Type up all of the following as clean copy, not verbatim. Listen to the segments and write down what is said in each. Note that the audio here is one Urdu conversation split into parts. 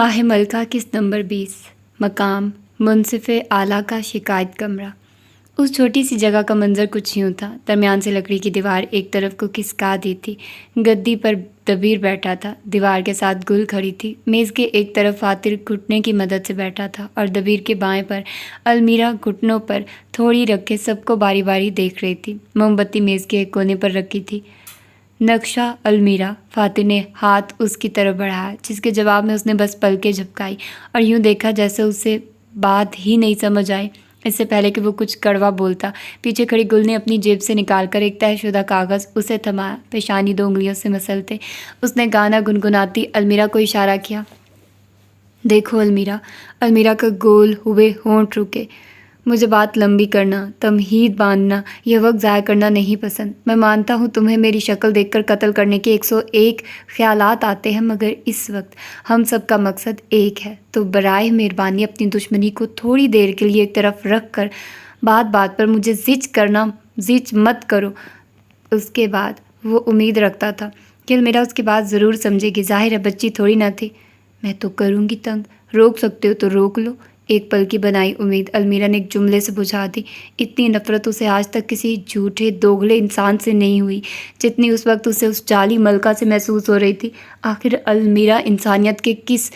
ماہ ملکہ قسط نمبر 20 مقام منصف اعلیٰ کا شکایت کمرہ۔ اس چھوٹی سی جگہ کا منظر کچھ یوں تھا۔ درمیان سے لکڑی کی دیوار ایک طرف کو کھسکا دی تھی۔ گدی پر دبیر بیٹھا تھا، دیوار کے ساتھ گل کھڑی تھی۔ میز کے ایک طرف فاتر گھٹنے کی مدد سے بیٹھا تھا اور دبیر کے بائیں پر المیرا گھٹنوں پر تھوڑی رکھے سب کو باری باری دیکھ رہی تھی۔ موم بتی میز کے ایک کونے پر رکھی تھی۔ نقشہ المیرا۔ فاتر نے ہاتھ اس کی طرف بڑھایا، جس کے جواب میں اس نے بس پلکیں جھپکائی اور یوں دیکھا جیسے اسے بات ہی نہیں سمجھ آئی۔ اس سے پہلے کہ وہ کچھ کڑوا بولتا، پیچھے کھڑی گل نے اپنی جیب سے نکال کر ایک طے شدہ کاغذ اسے تھمایا۔ پیشانی 2 انگلیوں سے مسلتے اس نے گانا گنگناتی المیرا کو اشارہ کیا۔ دیکھو المیرا۔ المیرا کا گول ہوئے ہونٹ رکے۔ مجھے بات لمبی کرنا، تمہید باندھنا یا وقت ضائع کرنا نہیں پسند۔ میں مانتا ہوں تمہیں میری شکل دیکھ کر قتل کرنے کے 101 خیالات آتے ہیں، مگر اس وقت ہم سب کا مقصد ایک ہے، تو برائے مہربانی اپنی دشمنی کو تھوڑی دیر کے لیے ایک طرف رکھ کر بات بات پر مجھے زچ مت کرو۔ اس کے بعد وہ امید رکھتا تھا کہ المیرا اس کی بات ضرور سمجھے گی۔ ظاہر ہے بچی تھوڑی نہ تھی۔ میں تو کروں گی تنگ، روک سکتے ہو تو روک لو۔ ایک پل کی بنائی امید المیرا نے ایک جملے سے بجھا دی۔ اتنی نفرت اسے آج تک کسی جھوٹے دوغلے انسان سے نہیں ہوئی جتنی اس وقت اسے اس جعلی ملکہ سے محسوس ہو رہی تھی۔ آخر المیرا انسانیت کے کس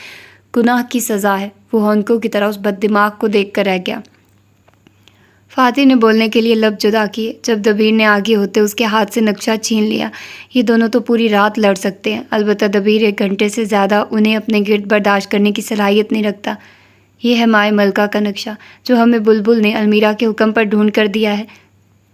گناہ کی سزا ہے؟ وہ ہونکوں کی طرح اس بد دماغ کو دیکھ کر رہ گیا۔ فاتر نے بولنے کے لیے لب جدا کیے جب دبیر نے آگے ہوتے اس کے ہاتھ سے نقشہ چھین لیا۔ یہ دونوں تو پوری رات لڑ سکتے ہیں، البتہ دبیر 1 گھنٹے سے زیادہ انہیں اپنے گرد برداشت کرنے کی صلاحیت نہیں رکھتا۔ یہ ہے مائع ملکہ کا نقشہ جو ہمیں بلبل نے المیرا کے حکم پر ڈھونڈ کر دیا ہے،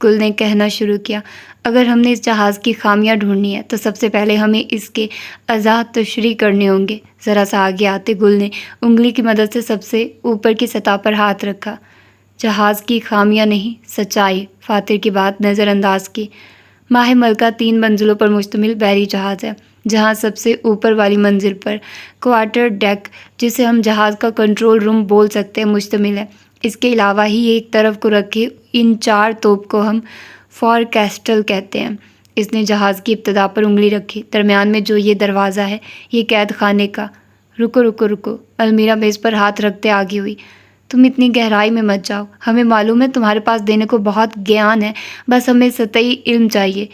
گل نے کہنا شروع کیا۔ اگر ہم نے اس جہاز کی خامیاں ڈھونڈنی ہے تو سب سے پہلے ہمیں اس کے اعضاء تشریح کرنے ہوں گے۔ ذرا سا آگے آتے گل نے انگلی کی مدد سے سب سے اوپر کی سطح پر ہاتھ رکھا۔ جہاز کی خامیاں نہیں، سچائی۔ فاتر کی بات نظر انداز کی۔ ماہ ملکہ 3 منزلوں پر مشتمل بحری جہاز ہے، جہاں سب سے اوپر والی منزل پر کوارٹر ڈیک، جسے ہم جہاز کا کنٹرول روم بول سکتے ہیں، مشتمل ہے۔ اس کے علاوہ ہی ایک طرف کو رکھے ان 4 توپ کو ہم فور کیسٹل کہتے ہیں۔ اس نے جہاز کی ابتدا پر انگلی رکھی۔ درمیان میں جو یہ دروازہ ہے، یہ قید خانے کا۔ رکو رکو رکو، المیرا میز پر ہاتھ رکھتے آگے ہوئی۔ تم اتنی گہرائی میں مت جاؤ، ہمیں معلوم ہے تمہارے پاس دینے کو بہت گیان ہے، بس ہمیں سطحی علم چاہیے۔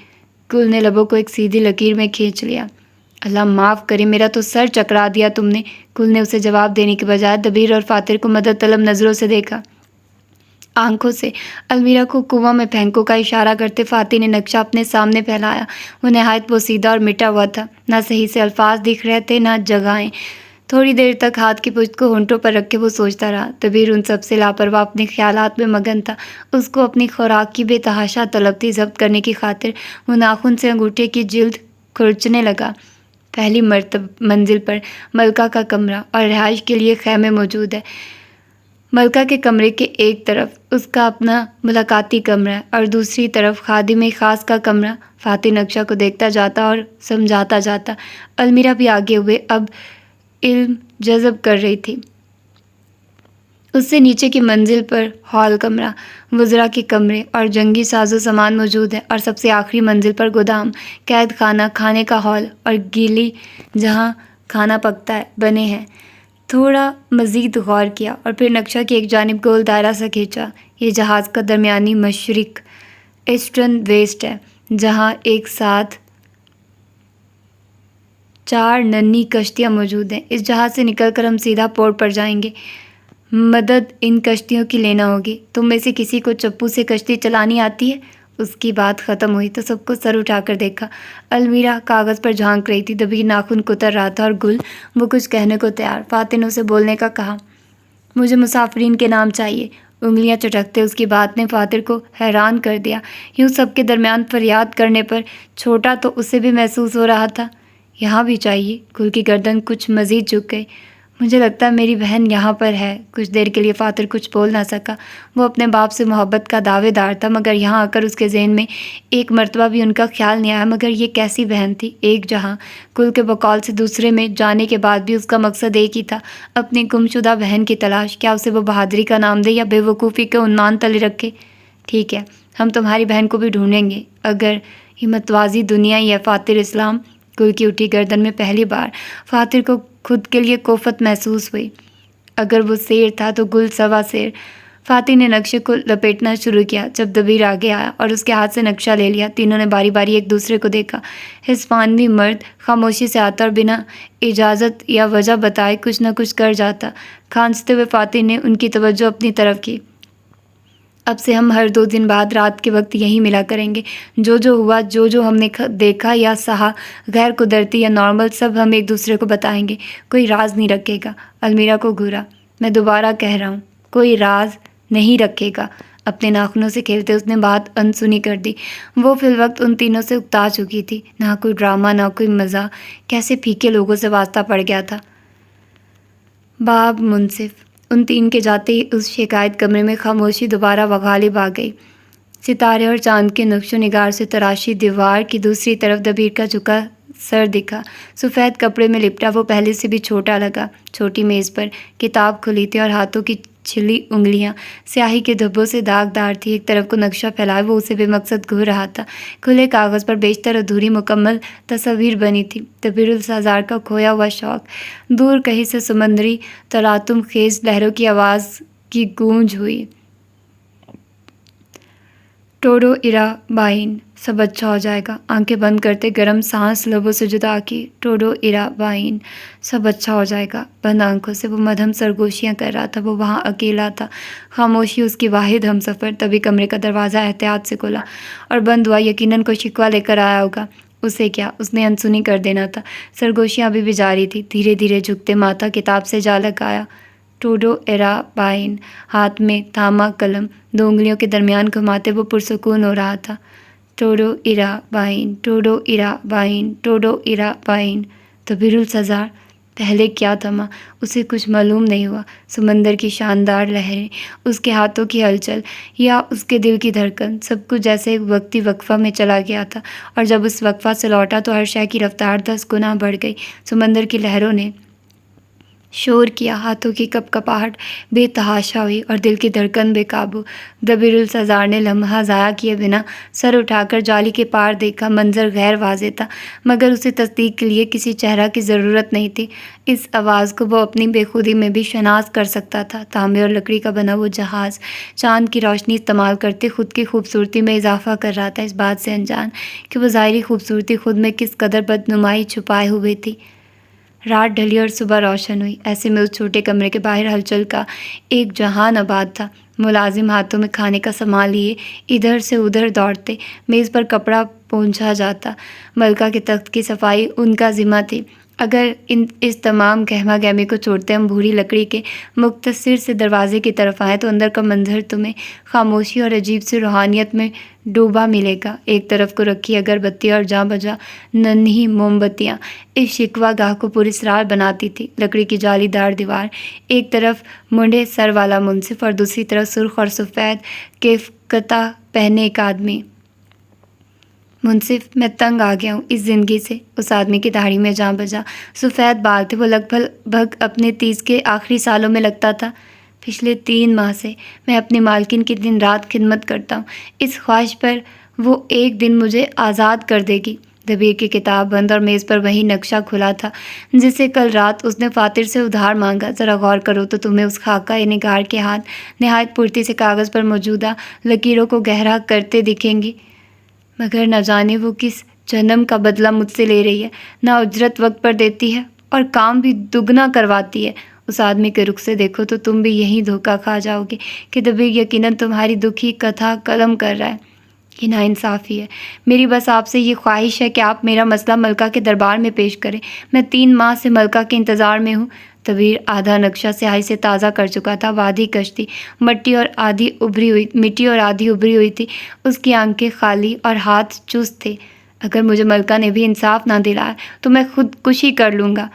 گل نے لبوں کو ایک سیدھی لکیر میں کھینچ لیا۔ اللہ معاف کرے، میرا تو سر چکرا دیا تم نے۔ گل نے اسے جواب دینے کے بجائے دبیر اور فاتر کو مدد طلب نظروں سے دیکھا۔ آنکھوں سے المیرا کو کنواں میں پھینکو کا اشارہ کرتے فاتر نے نقشہ اپنے سامنے پھیلایا۔ وہ نہایت بوسیدہ اور مٹا ہوا تھا، نہ صحیح سے الفاظ دکھ رہے تھے نہ جگہیں۔ تھوڑی دیر تک ہاتھ کی پشت کو ہونٹوں پر رکھے وہ سوچتا رہا۔ دبیر ان سب سے لاپرواہ اپنے خیالات میں مگن تھا۔ اس کو اپنی خوراک کی بے تحاشا طلب تھی۔ ضبط کرنے کی خاطر وہ ناخن سے انگوٹھے کی جلد کھرچنے لگا۔ پہلی منزل پر ملکہ کا کمرہ اور رہائش کے لیے خیمے موجود ہے۔ ملکہ کے کمرے کے ایک طرف اس کا اپنا ملاقاتی کمرہ ہے اور دوسری طرف خادم خاص کا کمرہ۔ فاتر نقشہ کو دیکھتا جاتا اور سمجھاتا جاتا۔ المیرا بھی آگے ہوئے اب علم جذب کر رہی تھی۔ اس سے نیچے کی منزل پر ہال کمرہ، وزراء کے کمرے اور جنگی ساز و سامان موجود ہے، اور سب سے آخری منزل پر گودام، قید خانہ، کھانے کا ہال اور گیلی جہاں کھانا پکتا ہے بنے ہیں۔ تھوڑا مزید غور کیا اور پھر نقشہ کی ایک جانب گول دائرہ سا کھینچا۔ یہ جہاز کا درمیانی مشرق ایسٹرن ویسٹ ہے، جہاں ایک ساتھ 4 ننھی کشتیاں موجود ہیں۔ اس جہاز سے نکل کر ہم سیدھا پورٹ پر جائیں گے۔ مدد ان کشتیوں کی لینا ہوگی۔ تم میں سے کسی کو چپو سے کشتی چلانی آتی ہے؟ اس کی بات ختم ہوئی تو سب کو سر اٹھا کر دیکھا۔ المیرا کاغذ پر جھانک رہی تھی، دبیر ناخن کتر رہا تھا اور گل وہ کچھ کہنے کو تیار۔ فاتر نے اسے بولنے کا کہا۔ مجھے مسافرین کے نام چاہیے۔ انگلیاں چٹکتے اس کی بات نے فاتر کو حیران کر دیا۔ یوں سب کے درمیان فریاد کرنے پر چھوٹا تو اسے بھی محسوس ہو رہا تھا۔ یہاں بھی چاہیے؟ گل کی گردن کچھ مزید جھک گئی۔ مجھے لگتا ہے میری بہن یہاں پر ہے۔ کچھ دیر کے لیے فاتر کچھ بول نہ سکا۔ وہ اپنے باپ سے محبت کا دعوے دار تھا، مگر یہاں آ کر اس کے ذہن میں ایک مرتبہ بھی ان کا خیال نہیں آیا۔ مگر یہ کیسی بہن تھی؟ ایک جہاں گل کے بقول سے دوسرے میں جانے کے بعد بھی اس کا مقصد ایک ہی تھا، اپنی گم شدہ بہن کی تلاش۔ کیا اسے وہ بہادری کا نام دے یا بے وقوفی کے عنوان تلے رکھے؟ ٹھیک ہے، ہم تمہاری بہن کو بھی ڈھونڈیں گے، اگر یہ متوازی دنیا ہی ہے۔ فاتر اسلام۔ گل کی اٹھی گردن میں پہلی بار فاتر کو خود کے لیے کوفت محسوس ہوئی۔ اگر وہ شیر تھا تو گل سوا شیر۔ فاتح نے نقشے کو لپیٹنا شروع کیا جب دبیر آگے آیا اور اس کے ہاتھ سے نقشہ لے لیا۔ تینوں نے باری باری ایک دوسرے کو دیکھا۔ ہسپانوی مرد خاموشی سے آتا اور بنا اجازت یا وجہ بتائے کچھ نہ کچھ کر جاتا۔ کھانستے ہوئے فاتح نے ان کی توجہ اپنی طرف کی۔ اب سے ہم ہر 2 دن بعد رات کے وقت یہیں ملا کریں گے۔ جو ہوا، جو ہم نے دیکھا یا سہا، غیر قدرتی یا نارمل، سب ہم ایک دوسرے کو بتائیں گے۔ کوئی راز نہیں رکھے گا۔ المیرا کو گھورا۔ میں دوبارہ کہہ رہا ہوں، کوئی راز نہیں رکھے گا۔ اپنے ناخنوں سے کھیلتے اس نے بات انسنی کر دی۔ وہ فی الوقت ان تینوں سے اکتا چکی تھی۔ نہ کوئی ڈرامہ، نہ کوئی مزاح۔ کیسے پھیکے لوگوں سے واسطہ پڑ گیا تھا۔ باب منصف۔ ان 3 کے جاتے ہی اس شکایت کمرے میں خاموشی دوبارہ غالب آ گئی۔ ستارے اور چاند کے نقش و نگار سے تراشی دیوار کی دوسری طرف دبیر کا جھکا سر دکھا۔ سفید کپڑے میں لپٹا وہ پہلے سے بھی چھوٹا لگا۔ چھوٹی میز پر کتاب کھلی تھی اور ہاتھوں کی چھلی انگلیاں سیاہی کے دھبوں سے داغدار تھی۔ ایک طرف کو نقشہ پھیلائے وہ اسے بے مقصد گھور رہا تھا۔ کھلے کاغذ پر بیشتر ادھوری مکمل تصاویر بنی تھی۔ دبیر السزار کا کھویا ہوا شوق۔ دور کہیں سے سمندری تلاطم خیز لہروں کی آواز کی گونج ہوئی۔ ٹوڈو ایرا بائن، سب اچھا ہو جائے گا۔ آنکھیں بند کرتے گرم سانس لبوں سے جدا کی۔ ٹوڈو ایرا بائن، سب اچھا ہو جائے گا۔ بند آنکھوں سے وہ مدھم سرگوشیاں کر رہا تھا۔ وہ وہاں اکیلا تھا۔ خاموشی اس کی واحد ہمسفر۔ تبھی کمرے کا دروازہ احتیاط سے کھلا اور بند ہوا۔ یقیناً کوئی شکوہ لے کر آیا ہوگا۔ اسے کیا، اس نے انسنی کر دینا تھا۔ سرگوشیاں ابھی بھی جاری تھی۔ دھیرے دھیرے جھکتے ماتھا کتاب سے جا لگایا۔ ٹوڈو ایرا بائن، ہاتھ میں تھاما قلم 2 انگلیوں کے درمیان گھماتے وہ پرسکون ہو رہا تھا۔ ٹوڈو ایرا بائن، ٹوڈو ایرا بائن، ٹوڈو ایرا بائن۔ دبیر السزار پہلے کیا تھما، اسے کچھ معلوم نہیں ہوا۔ سمندر کی شاندار لہریں، اس کے ہاتھوں کی ہلچل یا اس کے دل کی دھڑکن، سب کچھ جیسے ایک وقتی وقفہ میں چلا گیا تھا، اور جب اس وقفہ سے لوٹا تو ہر شے کی رفتار 10 گنا بڑھ گئی۔ سمندر کی لہروں نے شور کیا، ہاتھوں کی کپ کپاہٹ بے تحاشا ہوئی اور دل کی دھڑکن بے قابو۔ دبیر السزار نے لمحہ ضائع کیے بنا سر اٹھا کر جالی کے پار دیکھا۔ منظر غیر واضح تھا، مگر اسے تصدیق کے لیے کسی چہرہ کی ضرورت نہیں تھی۔ اس آواز کو وہ اپنی بے خودی میں بھی شناس کر سکتا تھا۔ تانبے اور لکڑی کا بنا وہ جہاز چاند کی روشنی استعمال کرتے خود کی خوبصورتی میں اضافہ کر رہا تھا، اس بات سے انجان کہ وہ ظاہری خوبصورتی خود میں کس قدر بدنمائی چھپائے ہوئے تھی۔ رات ڈھلی اور صبح روشن ہوئی۔ ایسے میں اس چھوٹے کمرے کے باہر ہلچل کا ایک جہان آباد تھا۔ ملازم ہاتھوں میں کھانے کا سامان لیے ادھر سے ادھر دوڑتے، میز پر کپڑا پونچھا جاتا۔ ملکہ کے تخت کی صفائی ان کا ذمہ تھی۔ اگر اس تمام گہما گہمی کو چھوڑتے ہم بھوری لکڑی کے مختصر سے دروازے کی طرف آئیں تو اندر کا منظر تمہیں خاموشی اور عجیب سی روحانیت میں ڈوبا ملے گا۔ ایک طرف کو رکھی اگربتی اور جاں بجا ننھی موم بتیاں اس شکوہ گاہ کو پراسرار بناتی تھی۔ لکڑی کی جالی دار دیوار، ایک طرف منڈے سر والا منصف اور دوسری طرف سرخ اور سفید کیفکتہ پہنے ایک آدمی۔ منصف، میں تنگ آ گیا ہوں اس زندگی سے۔ اس آدمی کی داڑھی میں جاں بجا سفید بال تھے۔ وہ لگ بھگ اپنے 30 کے آخری سالوں میں لگتا تھا۔ پچھلے 3 ماہ سے میں اپنی مالکن کی دن رات خدمت کرتا ہوں، اس خواہش پر وہ ایک دن مجھے آزاد کر دے گی۔ دبیر کی کتاب بند اور میز پر وہی نقشہ کھلا تھا جسے کل رات اس نے فاتر سے ادھار مانگا۔ ذرا غور کرو تو تمہیں اس خاکہ نگار کے ہاتھ نہایت پھرتی سے کاغذ پر موجودہ لکیروں کو گہرا کرتے دکھیں گی، مگر نہ جانے وہ کس جنم کا بدلہ مجھ سے لے رہی ہے۔ نہ اجرت وقت پر دیتی ہے اور کام بھی دگنا کرواتی ہے۔ اس آدمی کے رخ سے دیکھو تو تم بھی یہی دھوکہ کھا جاؤ گے کہ دبیر یقیناً تمہاری دکھی کتھا قلم کر رہا ہے۔ یہ ناانصافی ہے۔ میری بس آپ سے یہ خواہش ہے کہ آپ میرا مسئلہ ملکہ کے دربار میں پیش کریں۔ میں 3 ماہ سے ملکہ کے انتظار میں ہوں۔ دبیر آدھا نقشہ سیاہی سے تازہ کر چکا تھا۔ وادی کشتی مٹی اور آدھی ابھری ہوئی تھی۔ اس کی آنکھیں خالی اور ہاتھ چست تھے۔ اگر مجھے ملکہ نے بھی انصاف نہ دلایا تو میں خود کشی کر لوں گا۔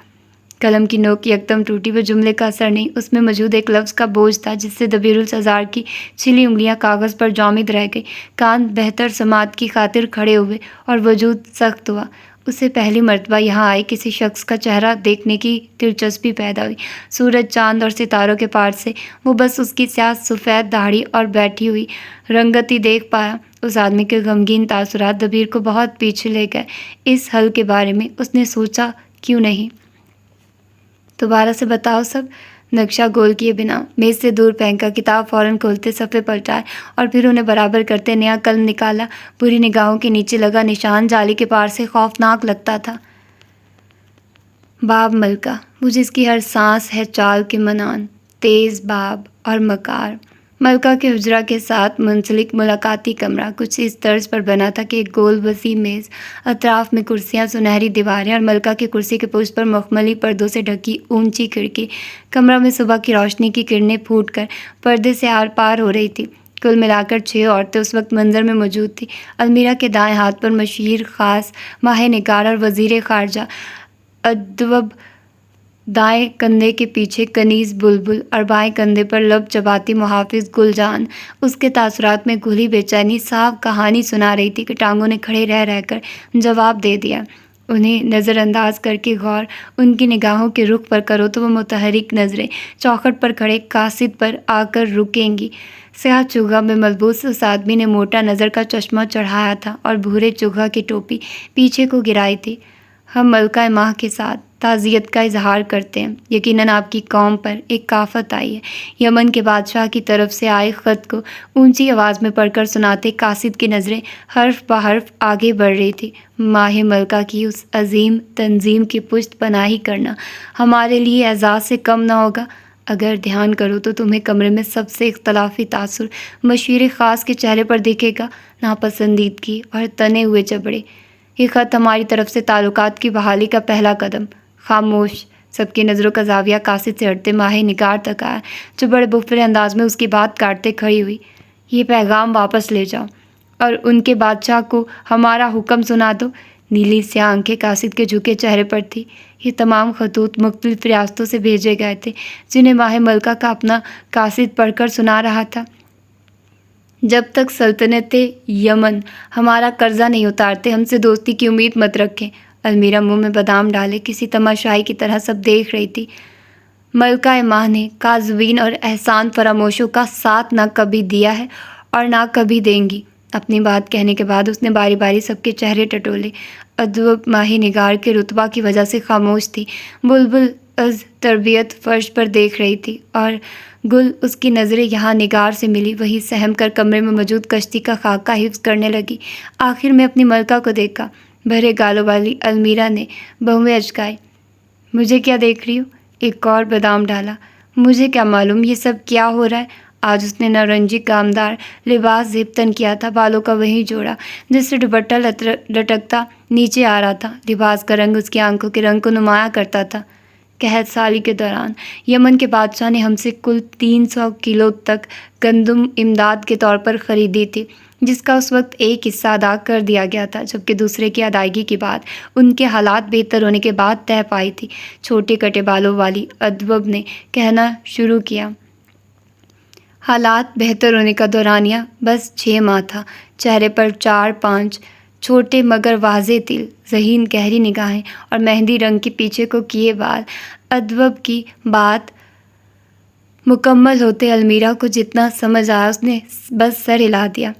قلم کی نوک یکدم ٹوٹی۔ وہ جملے کا اثر نہیں، اس میں موجود ایک لفظ کا بوجھ تھا جس سے دبیر السزار کی چھلی انگلیاں کاغذ پر جامد رہ گئی۔ کان بہتر سماعت کی خاطر کھڑے ہوئے اور وجود سخت ہوا۔ اسے پہلی مرتبہ یہاں آئے کسی شخص کا چہرہ دیکھنے کی دلچسپی پیدا ہوئی۔ سورج، چاند اور ستاروں کے پار سے وہ بس اس کی سیاہ سفید داڑھی اور بیٹھی ہوئی رنگت ہی دیکھ پایا۔ اس آدمی کے غمگین تاثرات دبیر کو بہت پیچھے لے گئے۔ اس حل کے بارے میں اس نے سوچا کیوں نہیں؟ دوبارہ سے بتاؤ سب۔ نقشہ گول کیے بنا میز سے دور پھینکا، کتاب فوراً کھولتے صفحے پلٹائے اور پھر انہیں برابر کرتے نیا قلم نکالا۔ پوری نگاہوں کے نیچے لگا نشان جالی کے پار سے خوفناک لگتا تھا۔ باب ملکہ، وہ جس کی ہر سانس ہے چال کے منان، تیز باب اور مکار۔ ملکہ کے حجرہ کے ساتھ منسلک ملاقاتی کمرہ کچھ اس طرز پر بنا تھا کہ ایک گول وسیع میز، اطراف میں کرسیاں، سنہری دیواریں اور ملکہ کی کرسی کے پشت پر مخملی پردوں سے ڈھکی اونچی کھڑکی۔ کمرہ میں صبح کی روشنی کی کرنیں پھوٹ کر پردے سے آر پار ہو رہی تھی۔ کل ملا کر 6 عورتیں اس وقت منظر میں موجود تھیں۔ المیرا کے دائیں ہاتھ پر مشیر خاص ماہر نگار اور وزیر خارجہ ادوب، دائیں کندھے کے پیچھے کنیز بلبل اور بائیں کندھے پر لب چباتی محافظ گل جان اس کے تاثرات میں گھلی بے چینی صاف کہانی سنا رہی تھی کہ ٹانگوں نے کھڑے رہ کر جواب دے دیا۔ انہیں نظر انداز کر کے غور ان کی نگاہوں کے رخ پر کرو تو وہ متحرک نظریں چوکھٹ پر کھڑے قاصد پر آ کر رکیں گی۔ سیاہ چوگا میں ملبوس اس آدمی نے موٹا نظر کا چشمہ چڑھایا تھا اور بھورے چوگا کی ٹوپی پیچھے کو گرائی تھی۔ ہم ملکہ ماہ کے ساتھ تعزیت کا اظہار کرتے ہیں۔ یقیناً آپ کی قوم پر ایک آفت آئی ہے۔ یمن کے بادشاہ کی طرف سے آئے خط کو اونچی آواز میں پڑھ کر سناتے قاصد کی نظریں حرف بحرف آگے بڑھ رہی تھی۔ ماہ ملکہ کی اس عظیم تنظیم کی پشت پناہی کرنا ہمارے لیے اعزاز سے کم نہ ہوگا۔ اگر دھیان کرو تو تمہیں کمرے میں سب سے اختلافی تاثر مشیر خاص کے چہرے پر دکھے گا، ناپسندیدگی اور تنے ہوئے جبڑے۔ یہ خط ہماری طرف سے تعلقات کی بحالی کا پہلا قدم۔ خاموش، سب کی نظروں کا زاویہ قاصد سے ہٹتے ماہر نگار تک آیا، جو بڑے بفرے انداز میں اس کی بات کاٹتے کھڑی ہوئی۔ یہ پیغام واپس لے جاؤ اور ان کے بادشاہ کو ہمارا حکم سنا دو۔ نیلی سیاہ آنکھیں قاصد کے جھکے چہرے پر تھی۔ یہ تمام خطوط مختلف ریاستوں سے بھیجے گئے تھے جنہیں ماہ ملکہ کا اپنا قاصد پڑھ کر سنا رہا تھا۔ جب تک سلطنت یمن ہمارا قرضہ نہیں اتارتے ہم سے دوستی کی امید مت رکھیں۔ المیرا منہ میں بادام ڈالے کسی تماشائی کی طرح سب دیکھ رہی تھی۔ ملکہ ماہ نے کاذبین اور احسان فراموشوں کا ساتھ نہ کبھی دیا ہے اور نہ کبھی دیں گی۔ اپنی بات کہنے کے بعد اس نے باری باری سب کے چہرے ٹٹولے۔ ادوب ماہی نگار کے رتبہ کی وجہ سے خاموش تھی۔ بلبل از تربیت فرش پر دیکھ رہی تھی اور گل اس کی نظریں یہاں نگار سے ملی وہی سہم کر کمرے میں موجود کشتی کا خاکہ حفظ کرنے لگی۔ آخر میں اپنی ملکہ کو دیکھا۔ بھرے گالوں والی المیرا نے بہویں اچکائی۔ مجھے کیا دیکھ رہی ہو؟ ایک اور بادام ڈالا۔ مجھے کیا معلوم یہ سب کیا ہو رہا ہے؟ آج اس نے نارنجی کامدار لباس زیبتن کیا تھا، بالوں کا وہی جوڑا جس سے دوپٹہ لٹکتا نیچے آ رہا تھا۔ لباس کا رنگ اس کی آنکھوں کے رنگ کو نمایاں کرتا تھا۔ قحط سالی کے دوران یمن کے بادشاہ نے ہم سے کل 300 کلو تک گندم امداد کے طور پر خریدی تھی، جس کا اس وقت ایک حصہ ادا کر دیا گیا تھا، جبکہ دوسرے کی ادائیگی کی بات ان کے حالات بہتر ہونے کے بعد طے پائی تھی۔ چھوٹے کٹے بالوں والی ادوب نے کہنا شروع کیا۔ حالات بہتر ہونے کا دورانیہ بس 6 ماہ تھا۔ چہرے پر 4-5 چھوٹے مگر واضح تل، ذہین گہری نگاہیں اور مہندی رنگ کے پیچھے کو کیے بال۔ ادوب کی بات مکمل ہوتے المیرا کو جتنا سمجھ آیا اس نے بس سر ہلا دیا۔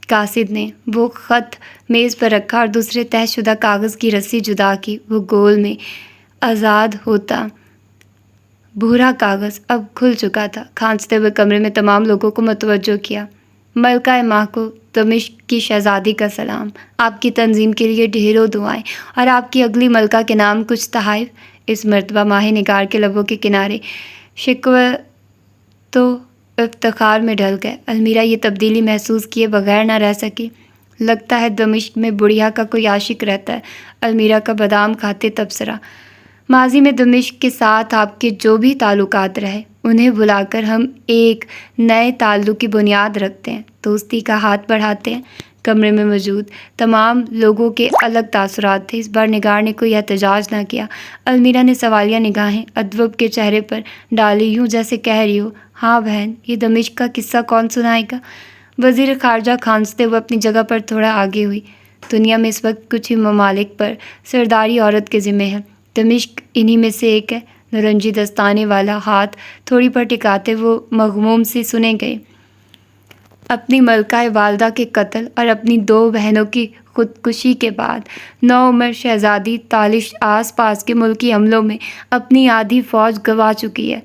قاصد نے وہ خط میز پر رکھا اور دوسرے طے شدہ کاغذ کی رسی جدا کی۔ وہ گول میں آزاد ہوتا بھورا کاغذ اب کھل چکا تھا۔ کھانستے ہوئے کمرے میں تمام لوگوں کو متوجہ کیا۔ ملکہ ماہ کو دمشق کی شہزادی کا سلام۔ آپ کی تنظیم کے لیے ڈھیروں دعائیں اور آپ کی اگلی ملکہ کے نام کچھ تحائف۔ اس مرتبہ ماہ نگار کے لبوں کے کنارے شکوہ تو افتخار میں ڈھل گئے۔ المیرا یہ تبدیلی محسوس کیے بغیر نہ رہ سکی۔ لگتا ہے دمشق میں بڑھیا کا کوئی عاشق رہتا ہے۔ المیرا کا بادام کھاتے تبصرہ۔ ماضی میں دمشق کے ساتھ آپ کے جو بھی تعلقات رہے انہیں بھلا کر ہم ایک نئے تعلق کی بنیاد رکھتے ہیں، دوستی کا ہاتھ بڑھاتے ہیں۔ کمرے میں موجود تمام لوگوں کے الگ تاثرات تھے۔ اس بار نگار نے کوئی احتجاج نہ کیا۔ المیرا نے سوالیہ نگاہیں ادوب کے چہرے پر ڈالی، یوں جیسے کہہ رہی ہو، ہاں بہن، یہ دمشق کا قصہ کون سنائے گا؟ وزیر خارجہ کھانستے ہوئے اپنی جگہ پر تھوڑا آگے ہوئی۔ دنیا میں اس وقت کچھ ہی ممالک پر سرداری عورت کے ذمے ہے، دمشق انہی میں سے ایک ہے۔ نارنجی دستانے والا ہاتھ تھوڑی پر ٹکاتے وہ مغموم سے سنے گئے۔ اپنی ملکہ والدہ کے قتل اور اپنی 2 بہنوں کی خودکشی کے بعد نوعمر شہزادی تالش آس پاس کے ملکی حملوں میں اپنی آدھی فوج گنوا چکی ہے۔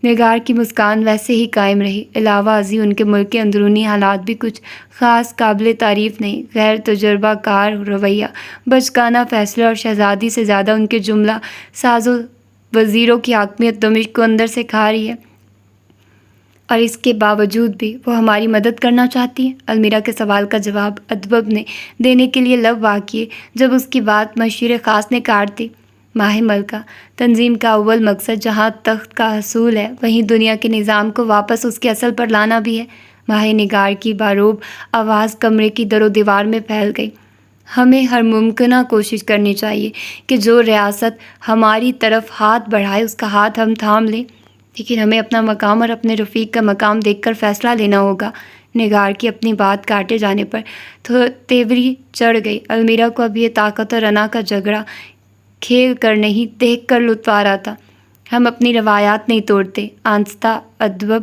نگار کی مسکان ویسے ہی قائم رہی۔ علاوہ ازیں ان کے ملک کے اندرونی حالات بھی کچھ خاص قابل تعریف نہیں۔ غیر تجربہ کار رویہ، بچکانہ فیصلے اور شہزادی سے زیادہ ان کے جملہ ساز و وزیروں کی حاکمیت دمشق کو اندر سے کھا رہی ہے۔ اور اس کے باوجود بھی وہ ہماری مدد کرنا چاہتی ہے۔ المیرا کے سوال کا جواب ادبب نے دینے کے لیے لب واہ کیے جب اس کی بات مشیر خاص نے کاٹ دی۔ ماہ ملکہ تنظیم کا اول مقصد جہاں تخت کا حصول ہے، وہیں دنیا کے نظام کو واپس اس کے اصل پر لانا بھی ہے۔ ماہ نگار کی باروب آواز کمرے کی در و دیوار میں پھیل گئی۔ ہمیں ہر ممکنہ کوشش کرنی چاہیے کہ جو ریاست ہماری طرف ہاتھ بڑھائے اس کا ہاتھ ہم تھام لیں، لیکن ہمیں اپنا مقام اور اپنے رفیق کا مقام دیکھ کر فیصلہ لینا ہوگا۔ نگار کی اپنی بات کاٹے جانے پر تیوری چڑھ گئی۔ المیرا کو اب یہ طاقت اور انا کا جھگڑا کھیل کر نہیں، دیکھ کر لطف آ رہا تھا۔ ہم اپنی روایات نہیں توڑتے، آہستہ ادبب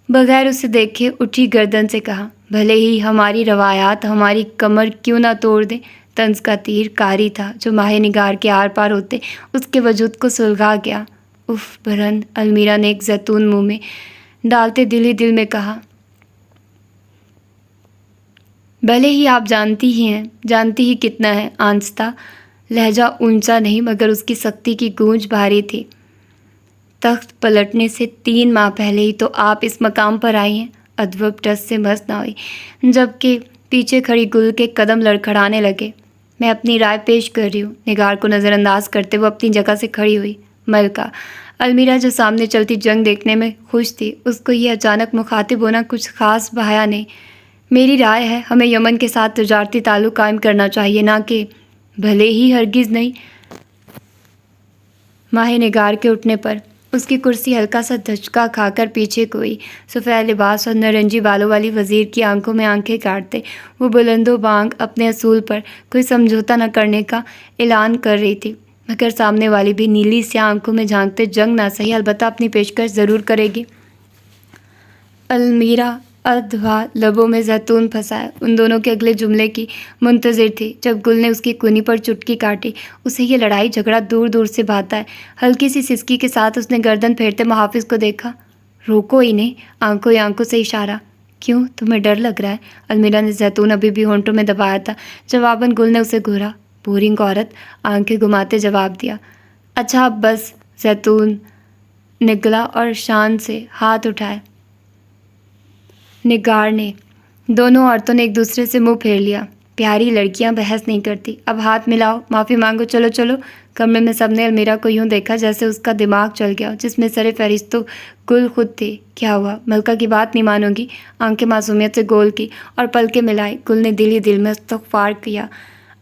بغیر اسے دیکھے اٹھی گردن سے کہا۔ بھلے ہی ہماری روایات ہماری کمر کیوں نہ توڑ دیں۔ طنز کا تیر کاری تھا جو ماہ نگار کے آر پار ہوتے اس کے وجود کو سلگا گیا۔ اف برہن، المیرا نے ایک زیتون منہ میں ڈالتے دل ہی دل میں کہا۔ بھلے ہی آپ جانتی ہی کتنا ہے۔ آہستہ لہجہ اونچا نہیں مگر اس کی سختی کی گونج بھاری تھی۔ تخت پلٹنے سے 3 ماہ پہلے ہی تو آپ اس مقام پر آئی ہیں۔ ادبب ٹس سے مس نہ ہوئی، جبکہ پیچھے کھڑی گل کے قدم لڑکھڑانے لگے۔ میں اپنی رائے پیش کر رہی ہوں۔ نگار کو نظر انداز کرتے وہ اپنی جگہ سے کھڑی ہوئی۔ ملکہ المیرا جو سامنے چلتی جنگ دیکھنے میں خوش تھی، اس کو یہ اچانک مخاطب ہونا کچھ خاص بھایا نہیں۔ میری رائے ہے ہمیں یمن کے ساتھ تجارتی تعلق قائم کرنا چاہیے، نہ کہ بھلے ہی ہرگز نہیں۔ ماہ نگار کے اٹھنے پر اس کی کرسی ہلکا سا دھچکا کھا کر پیچھے کو ہوئی۔ سفید لباس اور نارنجی بالوں والی وزیر کی آنکھوں میں آنکھیں کاٹتے وہ بلند و بانگ اپنے اصول پر کوئی سمجھوتا نہ کرنے کا اعلان کر رہی تھی، مگر سامنے والی بھی نیلی سیاہ آنکھوں میں جھانکتے جنگ نہ سہی البتہ اپنی پیشکش ضرور کرے گی۔ المیرا ادھوا لبوں میں زیتون پھنسائے ان دونوں کے اگلے جملے کی منتظر تھی۔ جب گل نے اس کی کونی پر چٹکی کاٹی، اسے یہ لڑائی جھگڑا دور دور سے بھاتا ہے۔ ہلکی سی سسکی کے ساتھ اس نے گردن پھیرتے محافظ کو دیکھا۔ روکو انہیں، آنکھوں ہی آنکھوں سے اشارہ۔ کیوں، تمہیں ڈر لگ رہا ہے؟ المیرا نے زیتون ابھی بھی ہونٹوں میں دبایا تھا۔ جواباً گل نے اسے گھورا۔ بورنگ عورت، آنکھیں گھماتے جواب دیا۔ اچھا اب بس۔ زیتون نگلا اور شان سے ہاتھ اٹھائے۔ نگار نے دونوں عورتوں نے ایک دوسرے سے منہ پھیر لیا۔ پیاری لڑکیاں بحث نہیں کرتی، اب ہاتھ ملاؤ، معافی مانگو، چلو چلو۔ کمرے میں سب نے المیرا کو یوں دیکھا جیسے اس کا دماغ چل گیا، جس میں سر فہرست تو گل خود تھی۔ کیا ہوا، ملکہ کی بات نہیں مانو گی؟ آنکھیں معصومیت سے گول کی اور پلکیں ملائی۔ گل نے دل ہی دل میں استغفار کیا۔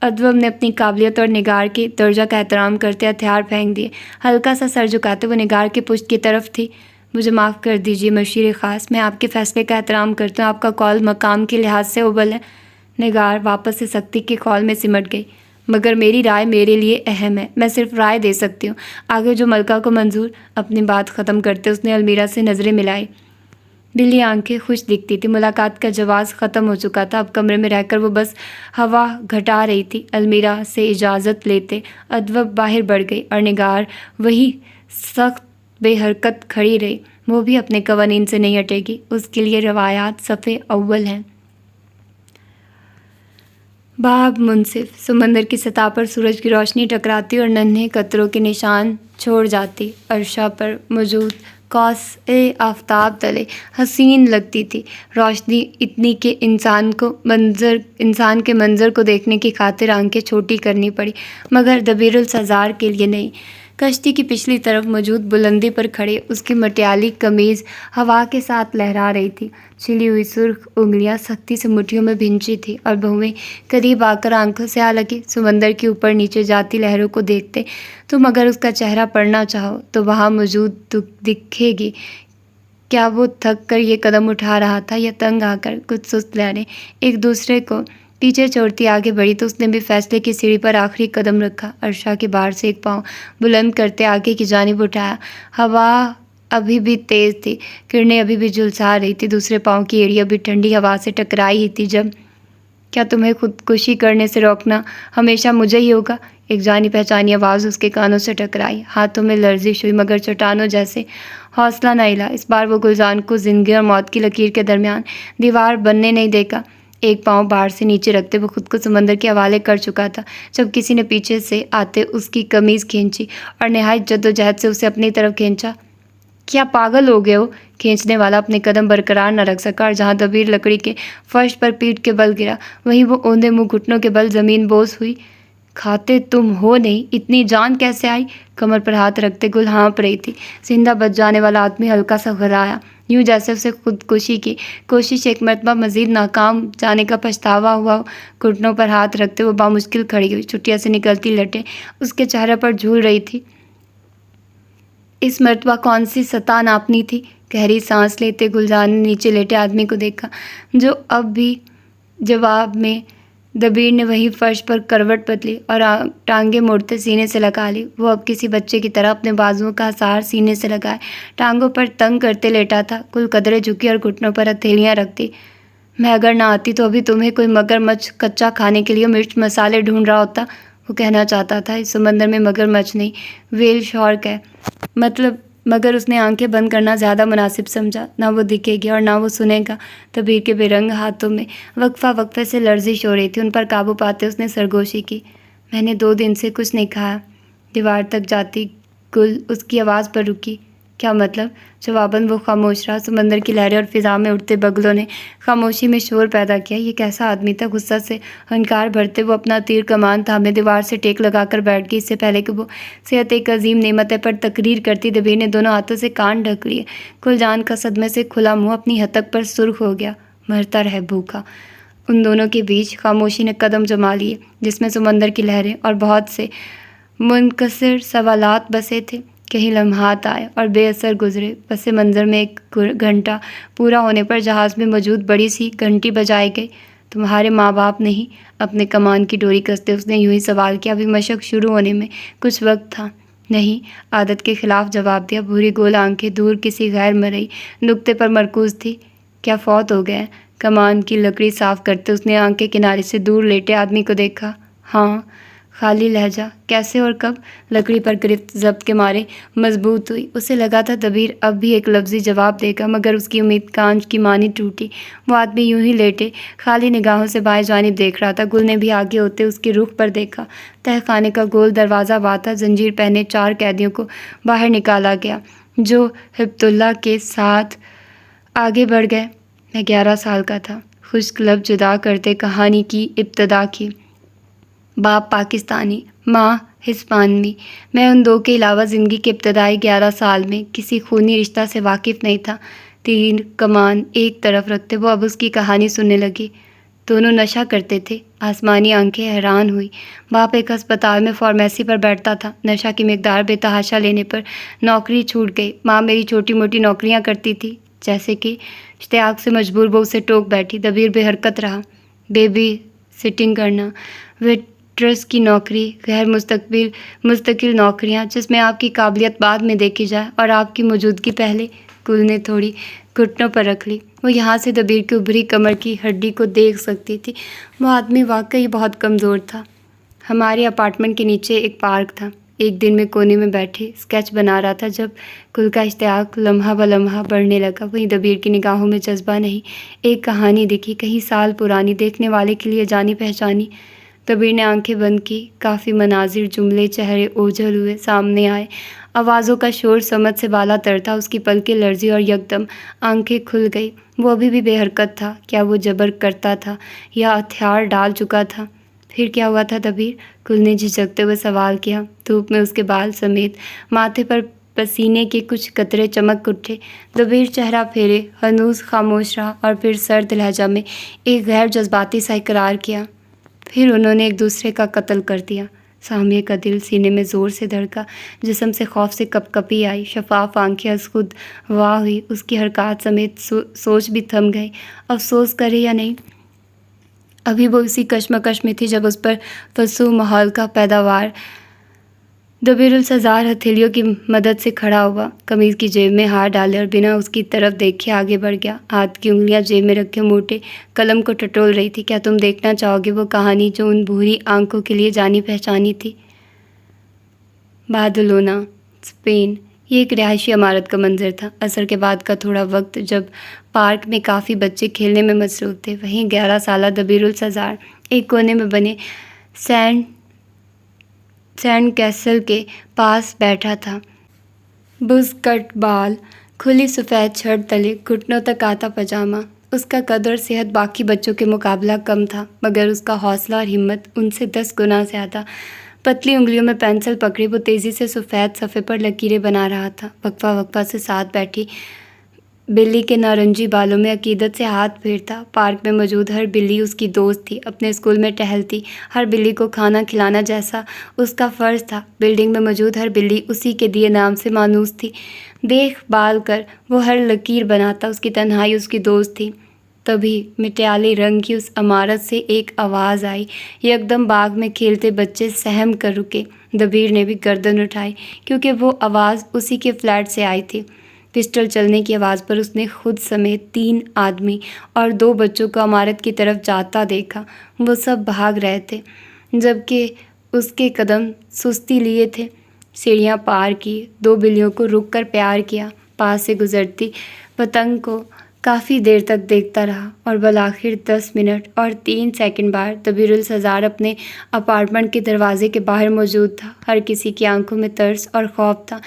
ادبب نے اپنی قابلیت اور نگار کے درجہ کا احترام کرتے ہتھیار پھینک دیے۔ ہلکا سا سر جھکاتے وہ نگار کے پشت کی طرف تھی۔ مجھے معاف کر دیجیے مشیر خاص، میں آپ کے فیصلے کا احترام کرتا ہوں، آپ کا قول مقام کے لحاظ سے اوبل ہے۔ نگار واپس سے سختی کے قول میں سمٹ گئی۔ مگر میری رائے میرے لیے اہم ہے، میں صرف رائے دے سکتی ہوں، آگے جو ملکہ کو منظور۔ اپنی بات ختم کرتے اس نے المیرا سے نظریں ملائی۔ بلی آنکھیں خوش دکھتی تھی۔ ملاقات کا جواز ختم ہو چکا تھا، اب کمرے میں رہ کر وہ بس ہوا گھٹا رہی تھی۔ المیرا سے اجازت لیتے ادبب باہر بڑھ گئی اور نگار وہی سخت بے حرکت کھڑی رہی۔ وہ بھی اپنے قوانین سے نہیں ہٹے گی، اس کے لیے روایات صفِ اول ہیں۔ باب منصف۔ سمندر کی سطح پر سورج کی روشنی ٹکراتی اور ننھے قطروں کے نشان چھوڑ جاتی۔ عرشہ پر موجود قوس آفتاب تلے حسین لگتی تھی روشنی اتنی کہ انسان کے منظر کو دیکھنے کی خاطر آنکھیں چھوٹی کرنی پڑی، مگر دبیر السزار کے لیے نہیں۔ کشتی کی پچھلی طرف موجود بلندی پر کھڑے اس کی مٹیالی قمیض ہوا کے ساتھ لہرا رہی تھی۔ چھلی ہوئی سرخ انگلیاں سختی سے مٹھیوں میں بھنچی تھیں اور بہویں قریب آ کر آنکھوں سے آ لگی۔ سمندر کی اوپر نیچے جاتی لہروں کو دیکھتے تم اگر اس کا چہرہ پڑھنا چاہو تو وہاں موجود دکھے گی۔ کیا وہ تھک کر یہ قدم اٹھا رہا تھا یا تنگ آ کر؟ کچھ سست لہریں ایک دوسرے کو پیچھے چھوڑتی آگے بڑھی تو اس نے بھی فیصلے کی سیڑھی پر آخری قدم رکھا۔ عرشہ کے باہر سے ایک پاؤں بلند کرتے آگے کی جانب اٹھایا۔ ہوا ابھی بھی تیز تھی، کرنیں ابھی بھی جھلسا رہی تھی، دوسرے پاؤں کی ایڑی ابھی ٹھنڈی ہوا سے ٹکرائی ہی تھی جب کیا تمہیں خودکشی کرنے سے روکنا ہمیشہ مجھے ہی ہوگا؟ ایک جانی پہچانی آواز اس کے کانوں سے ٹکرائی۔ ہاتھوں میں لرزش ہوئی مگر چٹانوں جیسے حوصلہ نہ ہلا۔ اس بار وہ گلزار کو زندگی اور موت کی لکیر کے درمیان دیوار بننے نہیں دے گا۔ ایک پاؤں باہر سے نیچے رکھتے وہ خود کو سمندر کے حوالے کر چکا تھا جب کسی نے پیچھے سے آتے اس کی قمیض کھینچی اور نہایت جدوجہد سے اسے اپنی طرف کھینچا۔ کیا پاگل ہو گئے ہو؟ کھینچنے والا اپنے قدم برقرار نہ رکھ سکا اور جہاں دبیر لکڑی کے فرش پر پیٹھ کے بل گرا وہیں وہ اوندھے منہ گھٹنوں کے بل زمین بوس ہوئی۔ کھاتے تم ہو نہیں، اتنی جان کیسے آئی؟ کمر پر ہاتھ رکھتے گل ہانپ رہی تھی۔ زندہ بچ جانے والا آدمی ہلکا سا گھرایا، یوں جیسے اسے خودکشی کی کوشش ایک مرتبہ مزید ناکام جانے کا پچھتاوا ہوا ہو۔ گھٹنوں پر ہاتھ رکھتے وہ بامشکل کھڑی ہوئی، چٹیا سے نکلتی لٹیں اس کے چہرے پر جھول رہی تھی۔ اس مرتبہ کون سی سطح ناپنی تھی؟ گہری سانس لیتے گلزار نے نیچے لیٹے آدمی کو دیکھا جو اب بھی جواب میں دبیر نے وہی فرش پر کروٹ بدلی اور ٹانگیں موڑتے سینے سے لگا لی۔ وہ اب کسی بچے کی طرح اپنے بازوؤں کا حصار سینے سے لگائے ٹانگوں پر تنگ کرتے لیٹا تھا۔ کل قدرے جھکی اور گھٹنوں پر ہتھیلیاں رکھتی۔ میں اگر نہ آتی تو ابھی تمہیں کوئی مگر مچھ کچا کھانے کے لیے مرچ مسالے ڈھونڈ رہا ہوتا۔ وہ کہنا چاہتا تھا اس سمندر میں مگر مچھ نہیں، ویل شارک ہے، مگر اس نے آنکھیں بند کرنا زیادہ مناسب سمجھا۔ نہ وہ دکھے گی اور نہ وہ سنے گا۔ دبیر کے بے رنگ ہاتھوں میں وقفے سے لرزش ہو رہی تھی۔ ان پر قابو پاتے اس نے سرگوشی کی، میں نے 2 دن سے کچھ نہیں کھایا۔ دیوار تک جاتی گل اس کی آواز پر رکی۔ کیا مطلب؟ جواباً وہ خاموش رہا۔ سمندر کی لہریں اور فضا میں اٹھتے بگلوں نے خاموشی میں شور پیدا کیا۔ یہ کیسا آدمی تھا؟ غصہ سے ہنکار بھرتے وہ اپنا تیر کمان تھامے دیوار سے ٹیک لگا کر بیٹھ گئی۔ اس سے پہلے کہ وہ صحت ایک عظیم نعمت ہے پر تقریر کرتی، دبیر نے دونوں ہاتھوں سے کان ڈھک لیے۔ گلجان کا صدمے سے کھلا منہ اپنی ہتک پر سرخ ہو گیا۔ مرتا رہے بھوکا۔ ان دونوں کے بیچ خاموشی نے قدم جما لیے جس میں سمندر کی لہریں اور بہت سے منکسر سوالات بسے تھے۔ کہیں لمحات آئے اور بے اثر گزرے۔ پس منظر میں ایک گھنٹہ پورا ہونے پر جہاز میں موجود بڑی سی گھنٹی بجائی گئی۔ تمہارے ماں باپ نہیں؟ اپنے کمان کی ڈوری کستے اس نے یوں ہی سوال کیا۔ ابھی مشق شروع ہونے میں کچھ وقت تھا۔ نہیں، عادت کے خلاف جواب دیا۔ بھوری گول آنکھیں دور کسی غیر مرئی نقطے پر مرکوز تھی۔ کیا فوت ہو گئے؟ کمان کی لکڑی صاف کرتے اس نے آنکھ کے کنارے سے دور لیٹے آدمی کو دیکھا۔ ہاں۔ خالی لہجہ۔ کیسے اور کب؟ لکڑی پر گرفت ضبط کے مارے مضبوط ہوئی۔ اسے لگا تھا دبیر اب بھی ایک لفظی جواب دے گا مگر اس کی امید کانچ کی مانی ٹوٹی۔ وہ آدمی یوں ہی لیٹے خالی نگاہوں سے بائیں جانب دیکھ رہا تھا۔ گل نے بھی آگے ہوتے اس کے رخ پر دیکھا۔ تہہ خانے کا گول دروازہ وا تھا۔ زنجیر پہنے 4 قیدیوں کو باہر نکالا گیا جو ہبت اللہ کے ساتھ آگے بڑھ گئے۔ میں 11 سال کا تھا۔ خشک لب جدا کرتے کہانی کی ابتدا کی۔ باپ پاکستانی، ماں ہسپانوی۔ میں ان 2 کے علاوہ زندگی کے ابتدائی 11 سال میں کسی خونی رشتہ سے واقف نہیں تھا۔ تیر کمان ایک طرف رکھتے وہ اب اس کی کہانی سننے لگی۔ دونوں نشہ کرتے تھے۔ آسمانی آنکھیں حیران ہوئی۔ باپ ایک ہسپتال میں فارمیسی پر بیٹھتا تھا۔ نشہ کی مقدار بے تحاشا لینے پر نوکری چھوٹ گئی۔ ماں میری چھوٹی موٹی نوکریاں کرتی تھی، جیسے کہ اشتیاق سے مجبور وہ اسے ٹوک بیٹھی۔ دبیر بے حرکت رہا۔ بیبی سٹنگ کرنا، ویٹرس کی نوکری، غیر مستقل نوکریاں جس میں آپ کی قابلیت بعد میں دیکھی جائے اور آپ کی موجودگی پہلے۔ گل نے تھوڑی گھٹنوں پر رکھ لی۔ وہ یہاں سے دبیر کی ابھری کمر کی ہڈی کو دیکھ سکتی تھی۔ وہ آدمی واقعی بہت کمزور تھا۔ ہمارے اپارٹمنٹ کے نیچے ایک پارک تھا۔ ایک دن میں کونے میں بیٹھے اسکیچ بنا رہا تھا جب گل کا اشتیاق لمحہ بلمحہ بڑھنے لگا۔ وہیں دبیر کی نگاہوں میں جذبہ نہیں، ایک کہانی دکھی، کئی سال پرانی، دیکھنے والے کے لیے جانی پہچانی۔ دبیر نے آنکھیں بند کی۔ کافی مناظر، جملے، چہرے اوجھل ہوئے سامنے آئے۔ آوازوں کا شور سمجھ سے بالا تر تھا۔ اس کی پلکیں لرزی اور یکدم آنکھیں کھل گئی۔ وہ ابھی بھی بے حرکت تھا۔ کیا وہ جبر کرتا تھا یا ہتھیار ڈال چکا تھا؟ پھر کیا ہوا تھا دبیر؟ گل نے جھجکتے ہوئے سوال کیا۔ دھوپ میں اس کے بال سمیت ماتھے پر پسینے کے کچھ قطرے چمک اٹھے۔ دبیر چہرہ پھیرے ہنوز خاموش رہا اور پھر سرد لہجہ میں ایک غیر جذباتی سا اقرار کیا۔ پھر انہوں نے ایک دوسرے کا قتل کر دیا۔ سامیہ کا دل سینے میں زور سے دھڑکا، جسم سے خوف سے کپ کپی آئی، شفاف آنکھیں از خود واہ ہوئی، اس کی حرکات سمیت سوچ بھی تھم گئی۔ افسوس کرے یا نہیں؟ ابھی وہ اسی کشمکش میں تھی جب اس پر فسو ماحول کا پیداوار دبیر السزار ہتھیلیوں کی مدد سے کھڑا ہوا، قمیض کی جیب میں ہاتھ ڈالے اور بنا اس کی طرف دیکھے آگے بڑھ گیا۔ ہاتھ کی انگلیاں جیب میں رکھے موٹے قلم کو ٹٹول رہی تھی۔ کیا تم دیکھنا چاہو گے وہ کہانی جو ان بھوری آنکھوں کے لیے جانی پہچانی تھی؟ بادلونا، اسپین۔ یہ ایک رہائشی عمارت کا منظر تھا۔ عصر کے بعد کا تھوڑا وقت جب پارک میں کافی بچے کھیلنے میں مصروف تھے، وہیں 11 سالہ دبیر السزار ایک کونے میں بنے سینڈ کیسل کے پاس بیٹھا تھا۔ بز کٹ بال، کھلی سفید شرٹ تلے گھٹنوں تک آتا پاجامہ۔ اس کا قد اور صحت باقی بچوں کے مقابلہ کم تھا، مگر اس کا حوصلہ اور ہمت ان سے 10 گنا زیادہ۔ پتلی انگلیوں میں پینسل پکڑے وہ تیزی سے سفید صفحے پر لکیریں بنا رہا تھا۔ وقفہ وقفہ سے ساتھ بیٹھی بلی کے نارنجی بالوں میں عقیدت سے ہاتھ پھیرتا۔ پارک میں موجود ہر بلی اس کی دوست تھی۔ اپنے اسکول میں ٹہلتی ہر بلی کو کھانا کھلانا جیسا اس کا فرض تھا۔ بلڈنگ میں موجود ہر بلی اسی کے دیے نام سے مانوس تھی۔ دیکھ بھال کر وہ ہر لکیر بناتا، اس کی تنہائی اس کی دوست تھی۔ تبھی مٹیالے رنگ کی اس عمارت سے ایک آواز آئی۔ یکدم باغ میں کھیلتے بچے سہم کر رکے۔ دبیر نے بھی گردن اٹھائی، کیونکہ وہ آواز اسی کے فلیٹ سے آئی تھی۔ پسٹل چلنے کی آواز پر اس نے خود سمیت 3 آدمی اور 2 بچوں کو عمارت کی طرف جاتا دیکھا۔ وہ سب بھاگ رہے تھے، جبکہ اس کے قدم سستی لیے تھے۔ سیڑھیاں پار کی، 2 بلیوں کو رک کر پیار کیا، پاس سے گزرتی پتنگ کو کافی دیر تک دیکھتا رہا، اور بالآخر 10 منٹ اور 3 سیکنڈ بعد دبیر السزار اپنے اپارٹمنٹ کے دروازے کے باہر موجود تھا۔ ہر کسی کی آنکھوں میں ترس اور خوف تھا،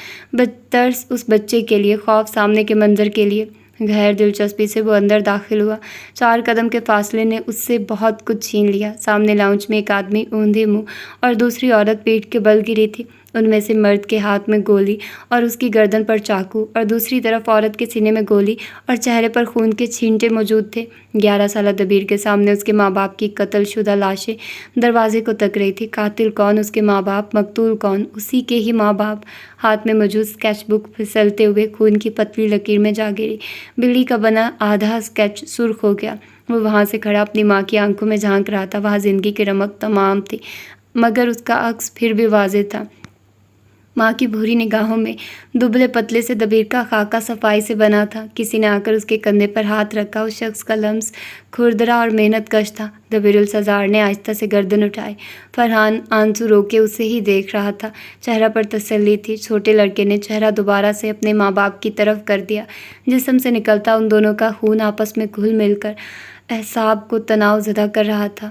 ترس اس بچے کے لیے، خوف سامنے کے منظر کے لیے۔ غیر دلچسپی سے وہ اندر داخل ہوا۔ 4 قدم کے فاصلے نے اس سے بہت کچھ چھین لیا۔ سامنے لاؤنج میں ایک آدمی اوندھے منہ اور دوسری عورت پیٹھ کے بل گری تھی۔ ان میں سے مرد کے ہاتھ میں گولی اور اس کی گردن پر چاقو، اور دوسری طرف عورت کے سینے میں گولی اور چہرے پر خون کے چھینٹے موجود تھے۔ 11 سالہ دبیر کے سامنے اس کے ماں باپ کی قتل شدہ لاشیں دروازے کو تک رہی تھی۔ قاتل کون؟ اس کے ماں باپ۔ مقتول کون؟ اسی کے ہی ماں باپ۔ ہاتھ میں موجود اسکیچ بک پھسلتے ہوئے خون کی پتلی لکیر میں جا گری۔ بلی کا بنا آدھا اسکیچ سرخ ہو گیا۔ وہ وہاں سے کھڑا اپنی ماں کی آنکھوں میں جھانک رہا تھا۔ وہاں زندگی کی رمق تمام تھی، مگر اس کا عکس پھر بھی واضح تھا۔ ماں کی بھوری نگاہوں میں دبلے پتلے سے دبیر کا خاکہ صفائی سے بنا تھا۔ کسی نے آ کر اس کے کندھے پر ہاتھ رکھا۔ اس شخص کا لمس کھردرا اور محنت کش تھا۔ دبیر السزار نے آہستہ سے گردن اٹھائی۔ فرحان آنسو روکے اسے ہی دیکھ رہا تھا۔ چہرہ پر تسلی تھی۔ چھوٹے لڑکے نے چہرہ دوبارہ سے اپنے ماں باپ کی طرف کر دیا۔ جسم سے نکلتا ان دونوں کا خون آپس میں گھل مل کر اعصاب کو تناؤ زدہ کر رہا تھا۔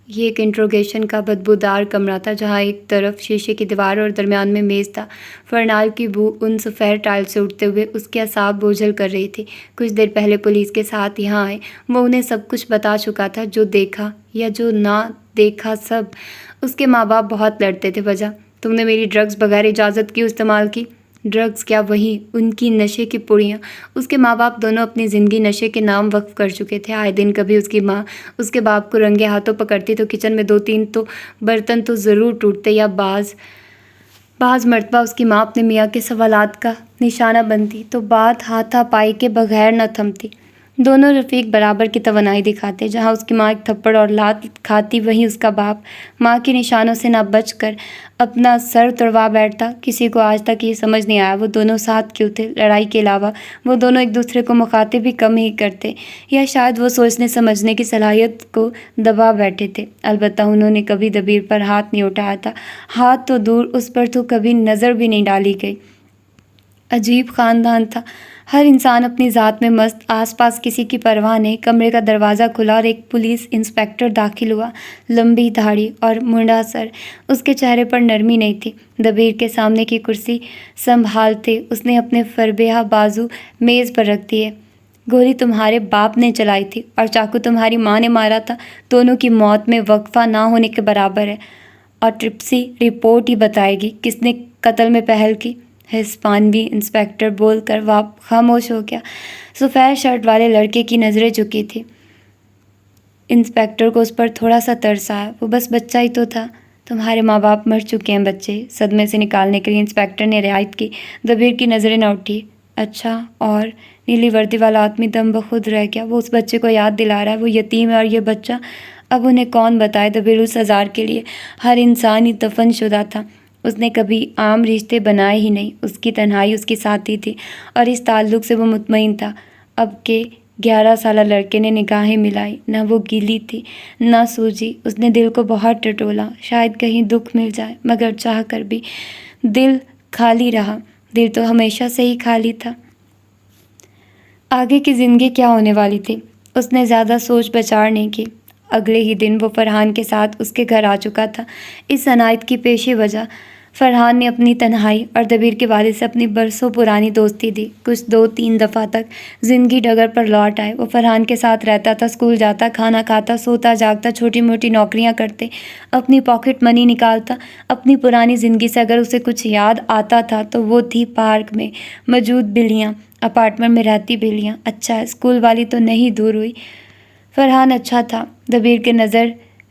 یہ ایک انٹروگیشن کا بدبودار کمرہ تھا، جہاں ایک طرف شیشے کی دیوار اور درمیان میں میز تھا۔ فرنال کی بو ان سفید ٹائل سے اٹھتے ہوئے اس کے اعصاب بوجھل کر رہی تھی۔ کچھ دیر پہلے پولیس کے ساتھ یہاں آئے، وہ انہیں سب کچھ بتا چکا تھا، جو دیکھا یا جو نہ دیکھا سب۔ اس کے ماں باپ بہت لڑتے تھے۔ وجہ؟ تم نے میری ڈرگز بغیر اجازت کی استعمال کی۔ ڈرگز کیا، وہیں ان کی نشے کی پڑیاں۔ اس کے ماں باپ دونوں اپنی زندگی نشے کے نام وقف کر چکے تھے۔ آئے دن کبھی اس کی ماں اس کے باپ کو رنگے ہاتھوں پکڑتی تو کچن میں 2-3 تو برتن تو ضرور ٹوٹتے، یا بعض مرتبہ اس کی ماں اپنے میاں کے سوالات کا نشانہ بنتی تو بات ہاتھا پائی کے بغیر نہ تھمتی۔ دونوں رفیق برابر کی توانائی دکھاتے۔ جہاں اس کی ماں ایک تھپڑ اور لات کھاتی، وہیں اس کا باپ ماں کے نشانوں سے نہ بچ کر اپنا سر توڑوا بیٹھتا۔ کسی کو آج تک یہ سمجھ نہیں آیا وہ دونوں ساتھ کیوں تھے۔ لڑائی کے علاوہ وہ دونوں ایک دوسرے کو مخاطب بھی کم ہی کرتے، یا شاید وہ سوچنے سمجھنے کی صلاحیت کو دبا بیٹھے تھے۔ البتہ انہوں نے کبھی دبیر پر ہاتھ نہیں اٹھایا تھا۔ ہاتھ تو دور، اس پر تو کبھی نظر بھی نہیں ڈالی گئی۔ عجیب خاندان تھا، ہر انسان اپنی ذات میں مست، آس پاس کسی کی پرواہ نہیں۔ کمرے کا دروازہ کھلا اور ایک پولیس انسپکٹر داخل ہوا۔ لمبی داڑھی اور منڈا سر، اس کے چہرے پر نرمی نہیں تھی۔ دبیر کے سامنے کی کرسی سنبھالتے اس نے اپنے فربیہ بازو میز پر رکھ دیے۔ گولی تمہارے باپ نے چلائی تھی اور چاقو تمہاری ماں نے مارا تھا۔ دونوں کی موت میں وقفہ نہ ہونے کے برابر ہے۔ آٹوپسی رپورٹ ہی بتائے گی کس نے قتل میں پہل کی۔ ہسپانوی انسپکٹر بول کر خاموش ہو گیا۔ سفید شرٹ والے لڑکے کی نظریں جھکی تھیں۔ انسپکٹر کو اس پر تھوڑا سا ترس آیا۔ وہ بس بچہ ہی تو تھا۔ تمہارے ماں باپ مر چکے ہیں بچے، صدمے سے نکالنے کے لیے انسپکٹر نے رعایت کی۔ دبیر کی نظریں نہ اٹھی۔ اچھا، اور نیلی وردی والا آدمی دم بخود رہ گیا۔ وہ اس بچے کو یاد دلا رہا ہے، وہ یتیم ہے، اور یہ بچہ اب انہیں کون بتائے۔ دبیر السزار کے لیے ہر انسان ہی دفن شدہ تھا۔ اس نے کبھی عام رشتے بنائے ہی نہیں، اس کی تنہائی اس کی ساتھی تھی اور اس تعلق سے وہ مطمئن تھا۔ اب کے 11 سالہ لڑکے نے نگاہیں ملائی، نہ وہ گیلی تھی نہ سوجی۔ اس نے دل کو بہت ٹٹولا، شاید کہیں دکھ مل جائے، مگر چاہ کر بھی دل خالی رہا۔ دل تو ہمیشہ سے ہی خالی تھا۔ آگے کی زندگی کیا ہونے والی تھی، اس نے زیادہ سوچ بچار نہیں کی۔ اگلے ہی دن وہ فرحان کے ساتھ اس کے گھر آ چکا تھا۔ اس عنایت کی پیش وجہ فرحان نے اپنی تنہائی اور دبیر کے والد سے اپنی برسوں پرانی دوستی دی۔ کچھ 2-3 دفعہ تک زندگی ڈگر پر لوٹ آئے۔ وہ فرحان کے ساتھ رہتا تھا، اسکول جاتا، کھانا کھاتا، سوتا جاگتا، چھوٹی موٹی نوکریاں کرتے، اپنی پاکٹ منی نکالتا۔ اپنی پرانی زندگی سے اگر اسے کچھ یاد آتا تھا تو وہ تھی پارک میں موجود بلیاں، اپارٹمنٹ میں رہتی بلیاں۔ اچھا ہے، اسکول والی تو نہیں دور ہوئی۔ فرحان اچھا تھا، دبیر کے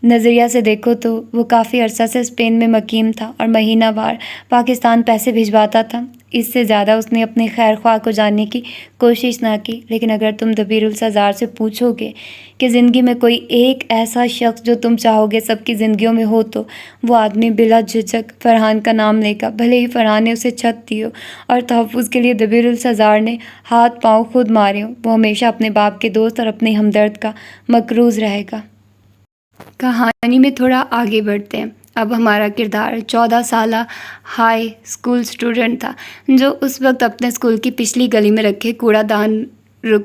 نظریہ سے دیکھو تو وہ کافی عرصہ سے اسپین میں مقیم تھا اور مہینہ وار پاکستان پیسے بھجواتا تھا۔ اس سے زیادہ اس نے اپنے خیر خواہ کو جاننے کی کوشش نہ کی۔ لیکن اگر تم دبیر السزار سے پوچھو گے کہ زندگی میں کوئی ایک ایسا شخص جو تم چاہو گے سب کی زندگیوں میں ہو، تو وہ آدمی بلا جھجک فرحان کا نام لے گا، بھلے ہی فرحان نے اسے چھت دی ہو اور تحفظ کے لیے دبیر السزار نے ہاتھ پاؤں خود مارے ہوں۔ وہ ہمیشہ اپنے باپ کے دوست اور اپنے ہمدرد کا مقروض رہے گا۔ کہانی میں تھوڑا آگے بڑھتے ہیں۔ اب ہمارا کردار 14 سالہ ہائی اسکول اسٹوڈنٹ تھا، جو اس وقت اپنے اسکول کی پچھلی گلی میں رکھے کوڑا دان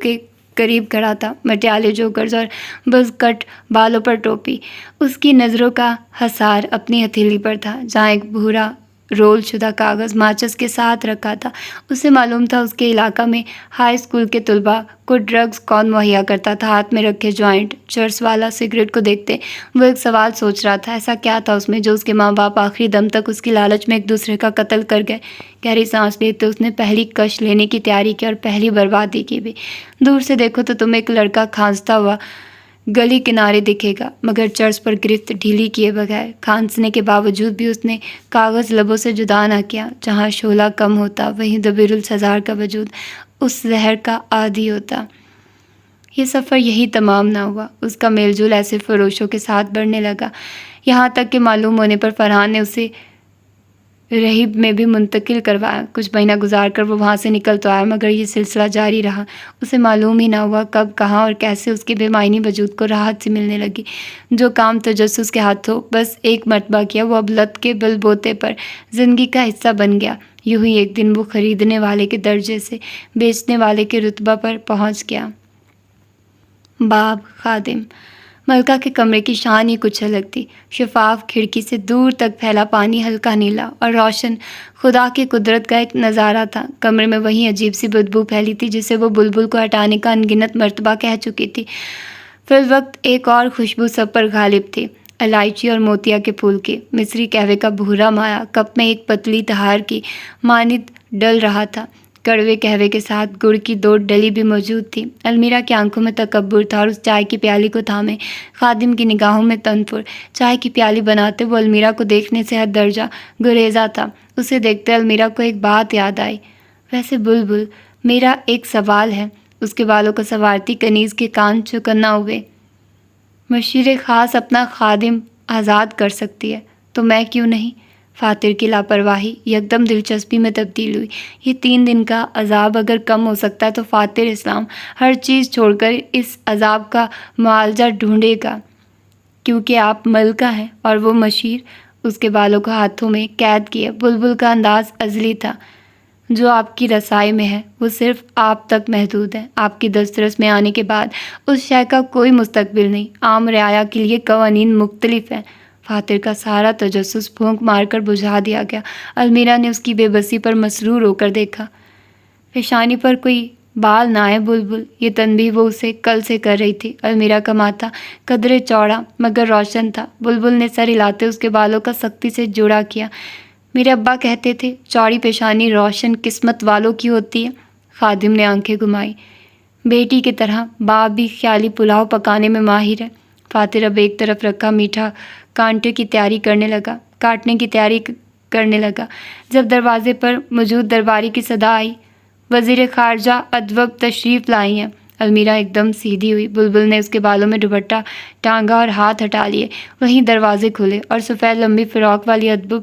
کے قریب کھڑا تھا۔ مٹیالے جوکرز اور بز کٹ بالوں پر ٹوپی، اس کی نظروں کا حصار اپنی ہتھیلی پر تھا، جہاں ایک بھورا رول شدہ کاغذ ماچس کے ساتھ رکھا تھا۔ اسے معلوم تھا اس کے علاقہ میں ہائی اسکول کے طلباء کو ڈرگز کون مہیا کرتا تھا۔ ہاتھ میں رکھے جوائنٹ چرس والا سگریٹ کو دیکھتے وہ ایک سوال سوچ رہا تھا، ایسا کیا تھا اس میں جو اس کے ماں باپ آخری دم تک اس کی لالچ میں ایک دوسرے کا قتل کر گئے۔ گہری سانس لیتے اس نے پہلی کش لینے کی تیاری کی اور پہلی بربادی کی بھی۔ دور سے دیکھو تو تمہیں ایک لڑکا کھانستا ہوا گلی کنارے دکھے گا، مگر چرس پر گرفت ڈھیلی کیے بغیر۔ کھانسنے کے باوجود بھی اس نے کاغذ لبوں سے جدا نہ کیا۔ جہاں شعلہ کم ہوتا وہیں دبیر السزار کا وجود اس زہر کا عادی ہوتا۔ یہ سفر یہی تمام نہ ہوا، اس کا میل جول ایسے فروشوں کے ساتھ بڑھنے لگا، یہاں تک کہ معلوم ہونے پر فرحان نے اسے رہیب میں بھی منتقل کروایا۔ کچھ مہینہ گزار کر وہ وہاں سے نکل تو آیا، مگر یہ سلسلہ جاری رہا۔ اسے معلوم ہی نہ ہوا کب، کہاں اور کیسے اس کے بے معنی وجود کو راحت سی ملنے لگی۔ جو کام تجسس کے ہاتھوں بس ایک مرتبہ کیا، وہ اب لت کے بل بوتے پر زندگی کا حصہ بن گیا۔ یوں ہی ایک دن وہ خریدنے والے کے درجے سے بیچنے والے کے رتبہ پر پہنچ گیا۔ باب خادم ملکہ کے کمرے کی شان ہی کچھ الگ تھی۔ شفاف کھڑکی سے دور تک پھیلا پانی ہلکا نیلا اور روشن، خدا کی قدرت کا ایک نظارہ تھا۔ کمرے میں وہیں عجیب سی بدبو پھیلی تھی جسے وہ بلبل کو ہٹانے کا انگنت مرتبہ کہہ چکی تھی۔ فی الوقت ایک اور خوشبو سب پر غالب تھی، الائچی اور موتیا کے پھول کی۔ مصری قہوے کا بھورا مایا کپ میں ایک پتلی تہار کی مانند ڈل رہا تھا۔ کڑوے قہوے کے ساتھ گڑ کی 2 ڈلی بھی موجود تھی۔ المیرا کی آنکھوں میں تکبر تھا اور اس چائے کی پیالی کو تھامے خادم کی نگاہوں میں تنفر۔ چائے کی پیالی بناتے وہ المیرا کو دیکھنے سے حد درجہ گریزا تھا۔ اسے دیکھتے المیرا کو ایک بات یاد آئی۔ ویسے بلبل، میرا ایک سوال ہے۔ اس کے بالوں کو سنوارتی کنیز کے کان چکنا ہوئے۔ مشیر خاص اپنا خادم آزاد کر سکتی ہے تو میں کیوں نہیں؟ فاتر کی لاپرواہی یکدم دلچسپی میں تبدیل ہوئی۔ یہ 3 دن کا عذاب اگر کم ہو سکتا ہے تو فاتر اسلام ہر چیز چھوڑ کر اس عذاب کا معالجہ ڈھونڈے گا، کیونکہ آپ ملکہ ہیں اور وہ مشیر۔ اس کے بالوں کو ہاتھوں میں قید کیے بلبل کا انداز ازلی تھا۔ جو آپ کی رسائی میں ہے وہ صرف آپ تک محدود ہے۔ آپ کی دسترس میں آنے کے بعد اس شے کا کوئی مستقبل نہیں۔ عام رعایا کے لیے قوانین مختلف ہیں۔ فاتر کا سارا تجسس پھونک مار کر بجھا دیا گیا۔ المیرا نے اس کی بے بسی پر مسرور ہو کر دیکھا۔ پیشانی پر کوئی بال نہ ہے بلبل، یہ تنبیہ وہ اسے کل سے کر رہی تھی۔ المیرا کا ماتھا قدرے چوڑا مگر روشن تھا۔ بلبل نے سر ہلاتے اس کے بالوں کا سختی سے جوڑا کیا۔ میرے ابا کہتے تھے چوڑی پیشانی روشن قسمت والوں کی ہوتی ہے۔ خادم نے آنکھیں گھمائی۔ بیٹی کی طرح باپ بھی خیالی پلاؤ پکانے میں ماہر ہے۔ فاتر اب ایک طرف رکھا میٹھا کانٹنے کی تیاری کرنے لگا جب دروازے پر موجود درباری کی صدا آئی، وزیر خارجہ ادوب تشریف لائی ہیں۔ المیرا ایک دم سیدھی ہوئی۔ بلبل نے اس کے بالوں میں دوپٹہ ٹانگا اور ہاتھ ہٹا لیے۔ وہیں دروازے کھلے اور سفید لمبی فراق والی ادوب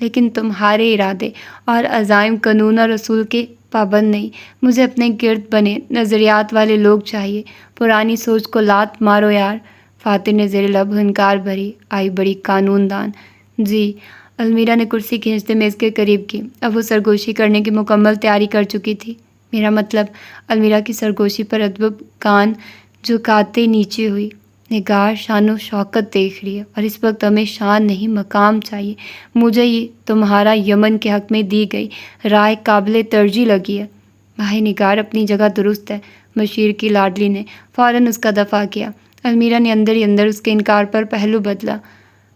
لیکن تمہارے ارادے اور عزائم قانون اور اصول کے پابند نہیں۔ مجھے اپنے گرد بنے نظریات والے لوگ چاہیے۔ پرانی سوچ کو لات مارو یار۔ فاتر نے زیر لب ہنکار بھری آئی بڑی قانون دان۔ جی۔ المیرا نے کرسی کھینچتے میز کے قریب کی۔ اب وہ سرگوشی کرنے کی مکمل تیاری کر چکی تھی۔ میرا مطلب، المیرا کی سرگوشی پر ادب کان جھکاتے نیچے ہوئی۔ نگار شان و شوکت دیکھ رہی ہے، اور اس وقت ہمیں شان نہیں مقام چاہیے۔ مجھے یہ تمہارا یمن کے حق میں دی گئی رائے قابل ترجیح لگی ہے۔ بھائی نگار اپنی جگہ درست ہے، مشیر کی لاڈلی نے فوراً اس کا دفاع کیا۔ المیرا نے اندر ہی اندر اس کے انکار پر پہلو بدلا۔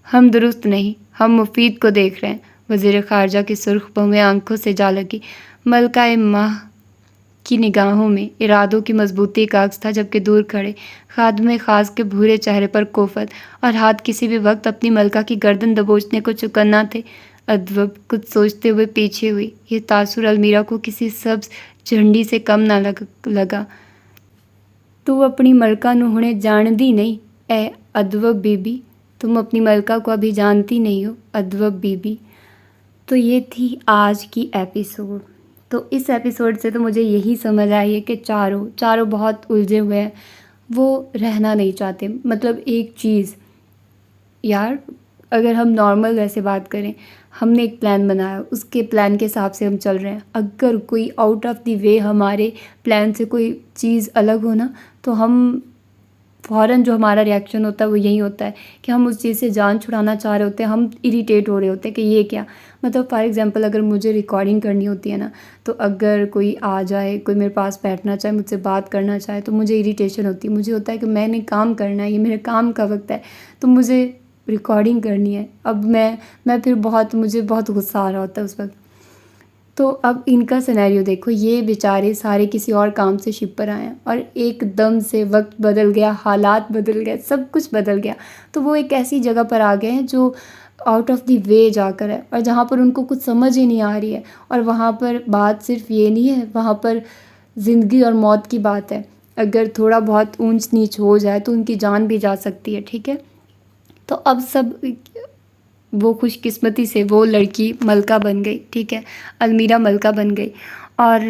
ہم درست نہیں، ہم مفید کو دیکھ رہے ہیں۔ وزیر خارجہ کی سرخ بھویں آنکھوں سے جا لگی۔ ملکہ ماہ کی نگاہوں میں ارادوں کی مضبوطی کا عکس تھا، جبکہ دور کھڑے خادم خاص کے بھورے چہرے پر کوفت اور ہاتھ کسی بھی وقت اپنی ملکہ کی گردن دبوچنے کو چکنا تھے۔ ادب کچھ سوچتے ہوئے پیچھے ہوئی۔ یہ تاثر المیرا کو کسی سبز جھنڈی سے کم نہ لگا۔ تو اپنی ملکہ نو ہنے جاندی نہیں اے ادب بی بی؟ تم اپنی ملکہ کو ابھی جانتی نہیں ہو ادب بی بی؟ تو یہ تھی آج کی ایپیسوڈ۔ تو اس ایپیسوڈ سے تو مجھے یہی سمجھ آئی ہے کہ چاروں بہت الجھے ہوئے ہیں، وہ رہنا نہیں چاہتے۔ مطلب ایک چیز یار، اگر ہم نارمل ویسے بات کریں، ہم نے ایک پلان بنایا، اس کے پلان کے حساب سے ہم چل رہے ہیں۔ اگر کوئی آؤٹ آف دی وے ہمارے پلان سے کوئی چیز الگ ہو نا، تو ہم فوراً جو ہمارا ریئیکشن ہوتا ہے وہ یہی ہوتا ہے کہ ہم اس چیز سے جان چھڑانا چاہ رہے ہوتے ہیں، ہم اریٹیٹ ہو رہے ہوتے ہیں کہ یہ کیا۔ مطلب فار ایگزامپل، اگر مجھے ریکارڈنگ کرنی ہوتی ہے نا، تو اگر کوئی آ جائے، کوئی میرے پاس بیٹھنا چاہے، مجھ سے بات کرنا چاہے، تو مجھے اریٹیشن ہوتی ہے۔ مجھے ہوتا ہے کہ میں نے کام کرنا ہے، یہ میرے کام کا وقت ہے، تو مجھے ریکارڈنگ کرنی ہے۔ اب میں پھر مجھے بہت غصہ آ رہا ہوتا ہے اس وقت۔ تو اب ان کا سینیریو دیکھو، یہ بیچارے سارے کسی اور کام سے شپ پر آئے ہیں، اور ایک دم سے وقت بدل گیا، حالات بدل گئے، سب کچھ بدل گیا۔ تو وہ ایک ایسی جگہ پر آ گئے ہیں جو آؤٹ آف دی وے جا کر ہے، اور جہاں پر ان کو کچھ سمجھ ہی نہیں آ رہی ہے۔ اور وہاں پر بات صرف یہ نہیں ہے، وہاں پر زندگی اور موت کی بات ہے۔ اگر تھوڑا بہت اونچ نیچ ہو جائے تو ان کی جان بھی جا سکتی ہے، ٹھیک ہے۔ تو اب سب وہ خوش قسمتی سے وہ لڑکی ملکہ بن گئی، ٹھیک ہے، المیرا ملکہ بن گئی۔ اور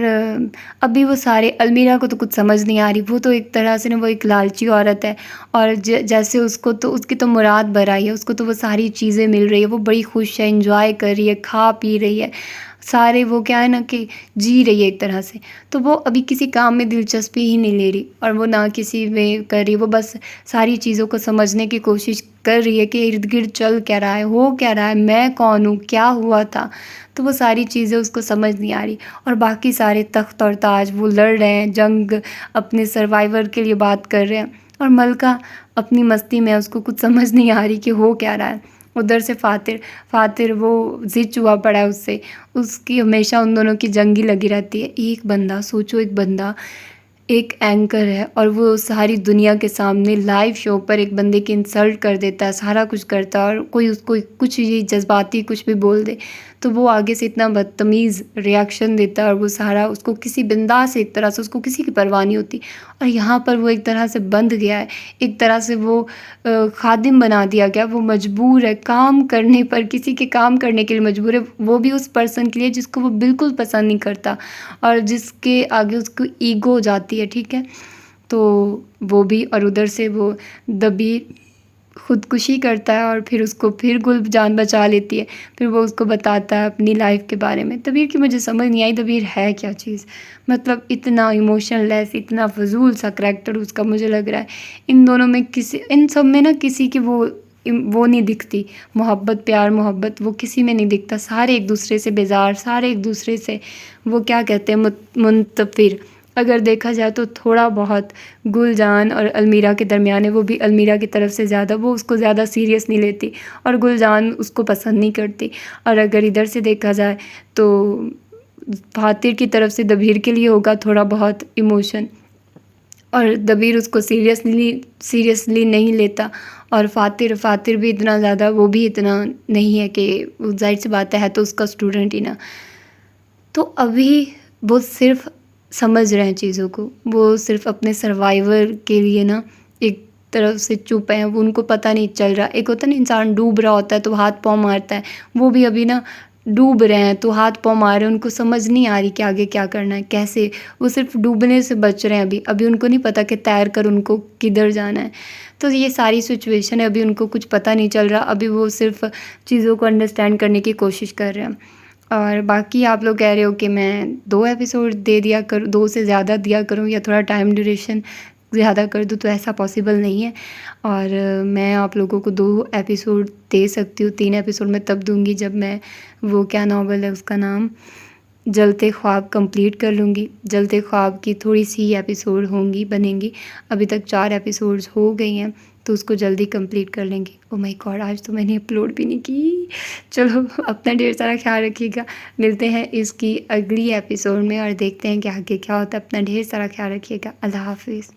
ابھی وہ سارے، المیرا کو تو کچھ سمجھ نہیں آ رہی، وہ تو ایک طرح سے نا، وہ ایک لالچی عورت ہے، اور جیسے اس کو تو اس کی تو مراد برائی ہے، اس کو تو وہ ساری چیزیں مل رہی ہے، وہ بڑی خوش ہے، انجوائے کر رہی ہے، کھا پی رہی ہے سارے، وہ کیا ہے نا کہ جی رہی ہے ایک طرح سے۔ تو وہ ابھی کسی کام میں دلچسپی ہی نہیں لے رہی، اور وہ نہ کسی میں کر رہی، وہ بس ساری چیزوں کو سمجھنے کی کوشش کر رہی ہے کہ ارد گرد چل کیا رہا ہے، ہو کیا رہا ہے، میں کون ہوں، کیا ہوا تھا۔ تو وہ ساری چیزیں اس کو سمجھ نہیں آ رہی، اور باقی سارے تخت اور تاج وہ لڑ رہے ہیں، جنگ اپنے سروائیور کے لیے بات کر رہے ہیں، اور ملکہ اپنی مستی میں، اس کو کچھ سمجھ نہیں آ رہی کہ ہو کیا رہا ہے۔ ادھر سے فاتر وہ ضد ہوا پڑا ہے اس سے، اس کی ہمیشہ ان دونوں کی جنگی لگی رہتی ہے۔ ایک بندہ، سوچو، ایک بندہ ایک اینکر ہے، اور وہ ساری دنیا کے سامنے لائیو شو پر ایک بندے کی انسلٹ کر دیتا ہے، سارا کچھ کرتا ہے، اور کوئی اس کو کچھ یہ جذباتی کچھ بھی بول دے تو وہ آگے سے اتنا بدتمیز ریاکشن دیتا ہے، اور وہ سارا اس کو کسی بنداس سے، ایک طرح سے اس کو کسی کی پرواہ نہیں ہوتی۔ اور یہاں پر وہ ایک طرح سے بندھ گیا ہے، ایک طرح سے وہ خادم بنا دیا گیا، وہ مجبور ہے کام کرنے پر، کسی کے کام کرنے کے لیے مجبور ہے، وہ بھی اس پرسن کے لیے جس کو وہ بالکل پسند نہیں کرتا، اور جس کے آگے اس کو ایگو ہو جاتی ہے، ٹھیک ہے۔ تو وہ بھی، اور ادھر سے وہ دبیر خودکشی کرتا ہے، اور پھر اس کو پھر گل جان بچا لیتی ہے، پھر وہ اس کو بتاتا ہے اپنی لائف کے بارے میں۔ دبیر کی مجھے سمجھ نہیں آئی دبیر ہے کیا چیز، مطلب اتنا ایموشن لیس، اتنا فضول سا کریکٹر اس کا مجھے لگ رہا ہے۔ ان دونوں میں ان سب میں نا کسی کی وہ نہیں دکھتی، محبت، پیار محبت، وہ کسی میں نہیں دکھتا۔ سارے ایک دوسرے سے بیزار، سارے ایک دوسرے سے وہ کیا کہتے ہیں، منتفر۔ اگر دیکھا جائے تو تھوڑا بہت گل جان اور المیرا کے درمیان ہے، وہ بھی المیرا کی طرف سے زیادہ، وہ اس کو زیادہ سیریس نہیں لیتی، اور گل جان اس کو پسند نہیں کرتی۔ اور اگر ادھر سے دیکھا جائے تو فاتر کی طرف سے دبیر کے لیے ہوگا تھوڑا بہت ایموشن، اور دبیر اس کو سیریسلی نہیں لیتا، اور فاتر بھی اتنا زیادہ، وہ بھی اتنا نہیں ہے کہ، ظاہر سی بات ہے تو اس کا اسٹوڈنٹ ہی نا۔ تو ابھی وہ صرف سمجھ رہے ہیں چیزوں کو، وہ صرف اپنے سروائیور کے لیے نا ایک طرف سے چپ ہیں، وہ ان کو پتہ نہیں چل رہا. ایک ہوتا ہے نا انسان ڈوب رہا ہوتا ہے تو ہاتھ پاؤں مارتا ہے، وہ بھی ابھی نا ڈوب رہے ہیں تو ہاتھ پاؤں مار رہے ہیں، ان کو سمجھ نہیں آ رہی کہ آگے کیا کرنا ہے، کیسے. وہ صرف ڈوبنے سے بچ رہے ہیں، ابھی ان کو نہیں پتہ کہ تیر کر ان کو کدھر جانا ہے. تو یہ ساری سچویشن ہے، ابھی ان کو کچھ پتہ نہیں چل رہا، ابھی وہ صرف چیزوں کو انڈرسٹینڈ کرنے کی کوشش کر رہے ہیں. اور باقی آپ لوگ کہہ رہے ہو کہ میں 2 ایپیسوڈ دے دیا کروں، 2 سے زیادہ دیا کروں یا تھوڑا ٹائم ڈیوریشن زیادہ کر دوں، تو ایسا پاسبل نہیں ہے. اور میں آپ لوگوں کو 2 ایپیسوڈ دے سکتی ہوں. 3 ایپیسوڈ میں تب دوں گی جب میں وہ کیا ناول ہے اس کا نام، جلتے خواب کمپلیٹ کر لوں گی. جلتے خواب کی تھوڑی سی ایپیسوڈ بنیں گی. ابھی تک 4 ایپیسوڈز ہو گئی ہیں تو اس کو جلدی کمپلیٹ کر لیں گے. او مائی گاڈ، آج تو میں نے اپلوڈ بھی نہیں کی. چلو اپنا ڈھیر سارا خیال رکھیے گا. ملتے ہیں اس کی اگلی ایپیسوڈ میں اور دیکھتے ہیں کہ آگے کیا ہوتا ہے. اپنا ڈھیر سارا خیال رکھیے گا. اللہ حافظ.